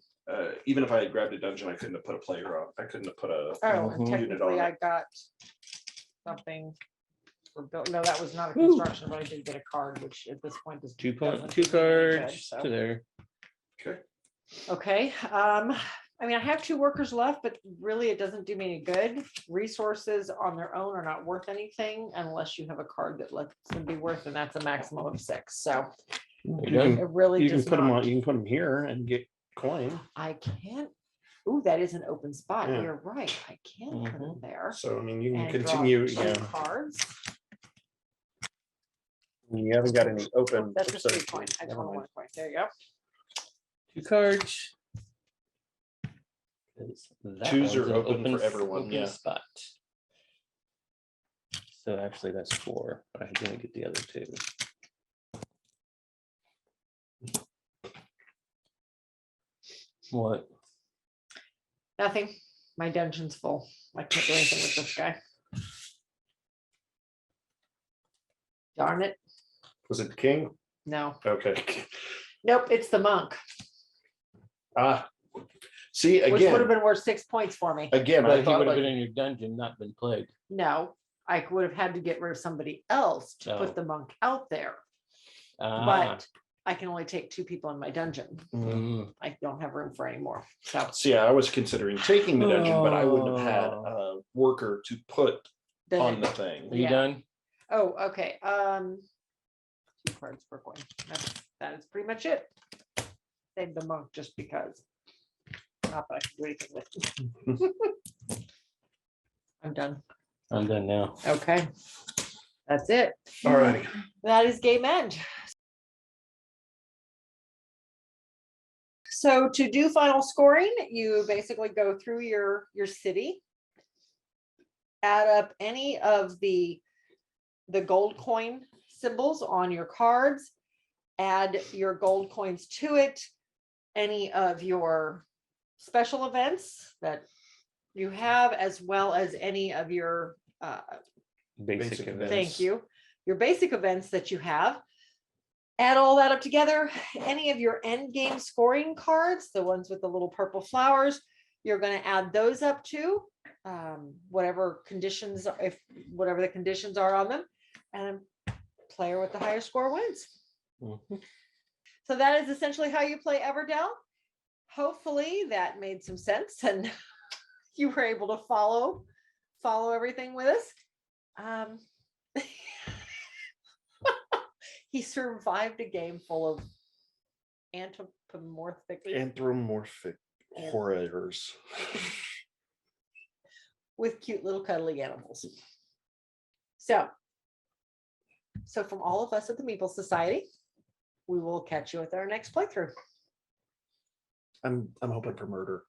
even if I had grabbed a dungeon, I couldn't have put a player on. I couldn't have put a. Oh, and Mhm. technically I got something. For built. No, that was not a construction, but I did get a card, which at this point is. 2 doesn't two do me any good, cards so. to there. Okay. Okay, I mean, I have 2 workers left, but really it doesn't do me any good. Resources on their own are not worth anything unless you have a card that lets them be worth, and that's a maximum of 6. So You're You done. can- it really You can does put them not. on. You can put them here and get coin. I can't. Ooh, that is an open spot. Yeah. You're right. I can put them there. So I mean, you can and draw continue. 2 Yeah, cards. you haven't got any open. That's oops, just sorry. 3 coin. I Never told mind. 1 coin. There you go. 2 cards. 'Cause that Twos are one's an open for everyone, open yeah. Spot. So actually that's 4. I didn't get the other 2. What? Nothing. My dungeon's full. I can't do anything with this guy. Darn it. Was it the king? No. Okay. Nope, it's the monk, Ah, see, which would have again, been worth 6 points for me. I But he thought would have like, been in your dungeon, not been plagued. No, I would have had to get rid of somebody else to Oh. put the monk out there. Ah, But I can only take 2 people in my dungeon. mhm. I don't have room for any more. So see, I was considering taking the dungeon, but I wouldn't have had Oh. a worker to put then on it- the thing. Are you Yeah. done? oh, okay. 2 cards per coin. That is pretty much it. Save the monk just because. Not that I can do anything with. I'm done. I'm done now. Okay. That's it. All right. That is game end. So to do final scoring, you basically go through your city, add up any of the gold coin symbols on your cards, add your gold coins to it, any of your special events that you have, as well as any of your Basic Basic events. thank you, your basic events that you have. Add all that up together. Any of your end game scoring cards, the ones with the little purple flowers, you're going to add those up to whatever conditions, if whatever the conditions are on them, and player with the higher score wins. Mhm. So that is essentially how you play Everdell. Hopefully that made some sense and you were able to follow everything with us. He survived a game full of anthropomorphic Anthropomorphic horrors. with cute little cuddly animals. So from all of us at the Meeple Society, we will catch you with our next playthrough. I'm hoping for murder.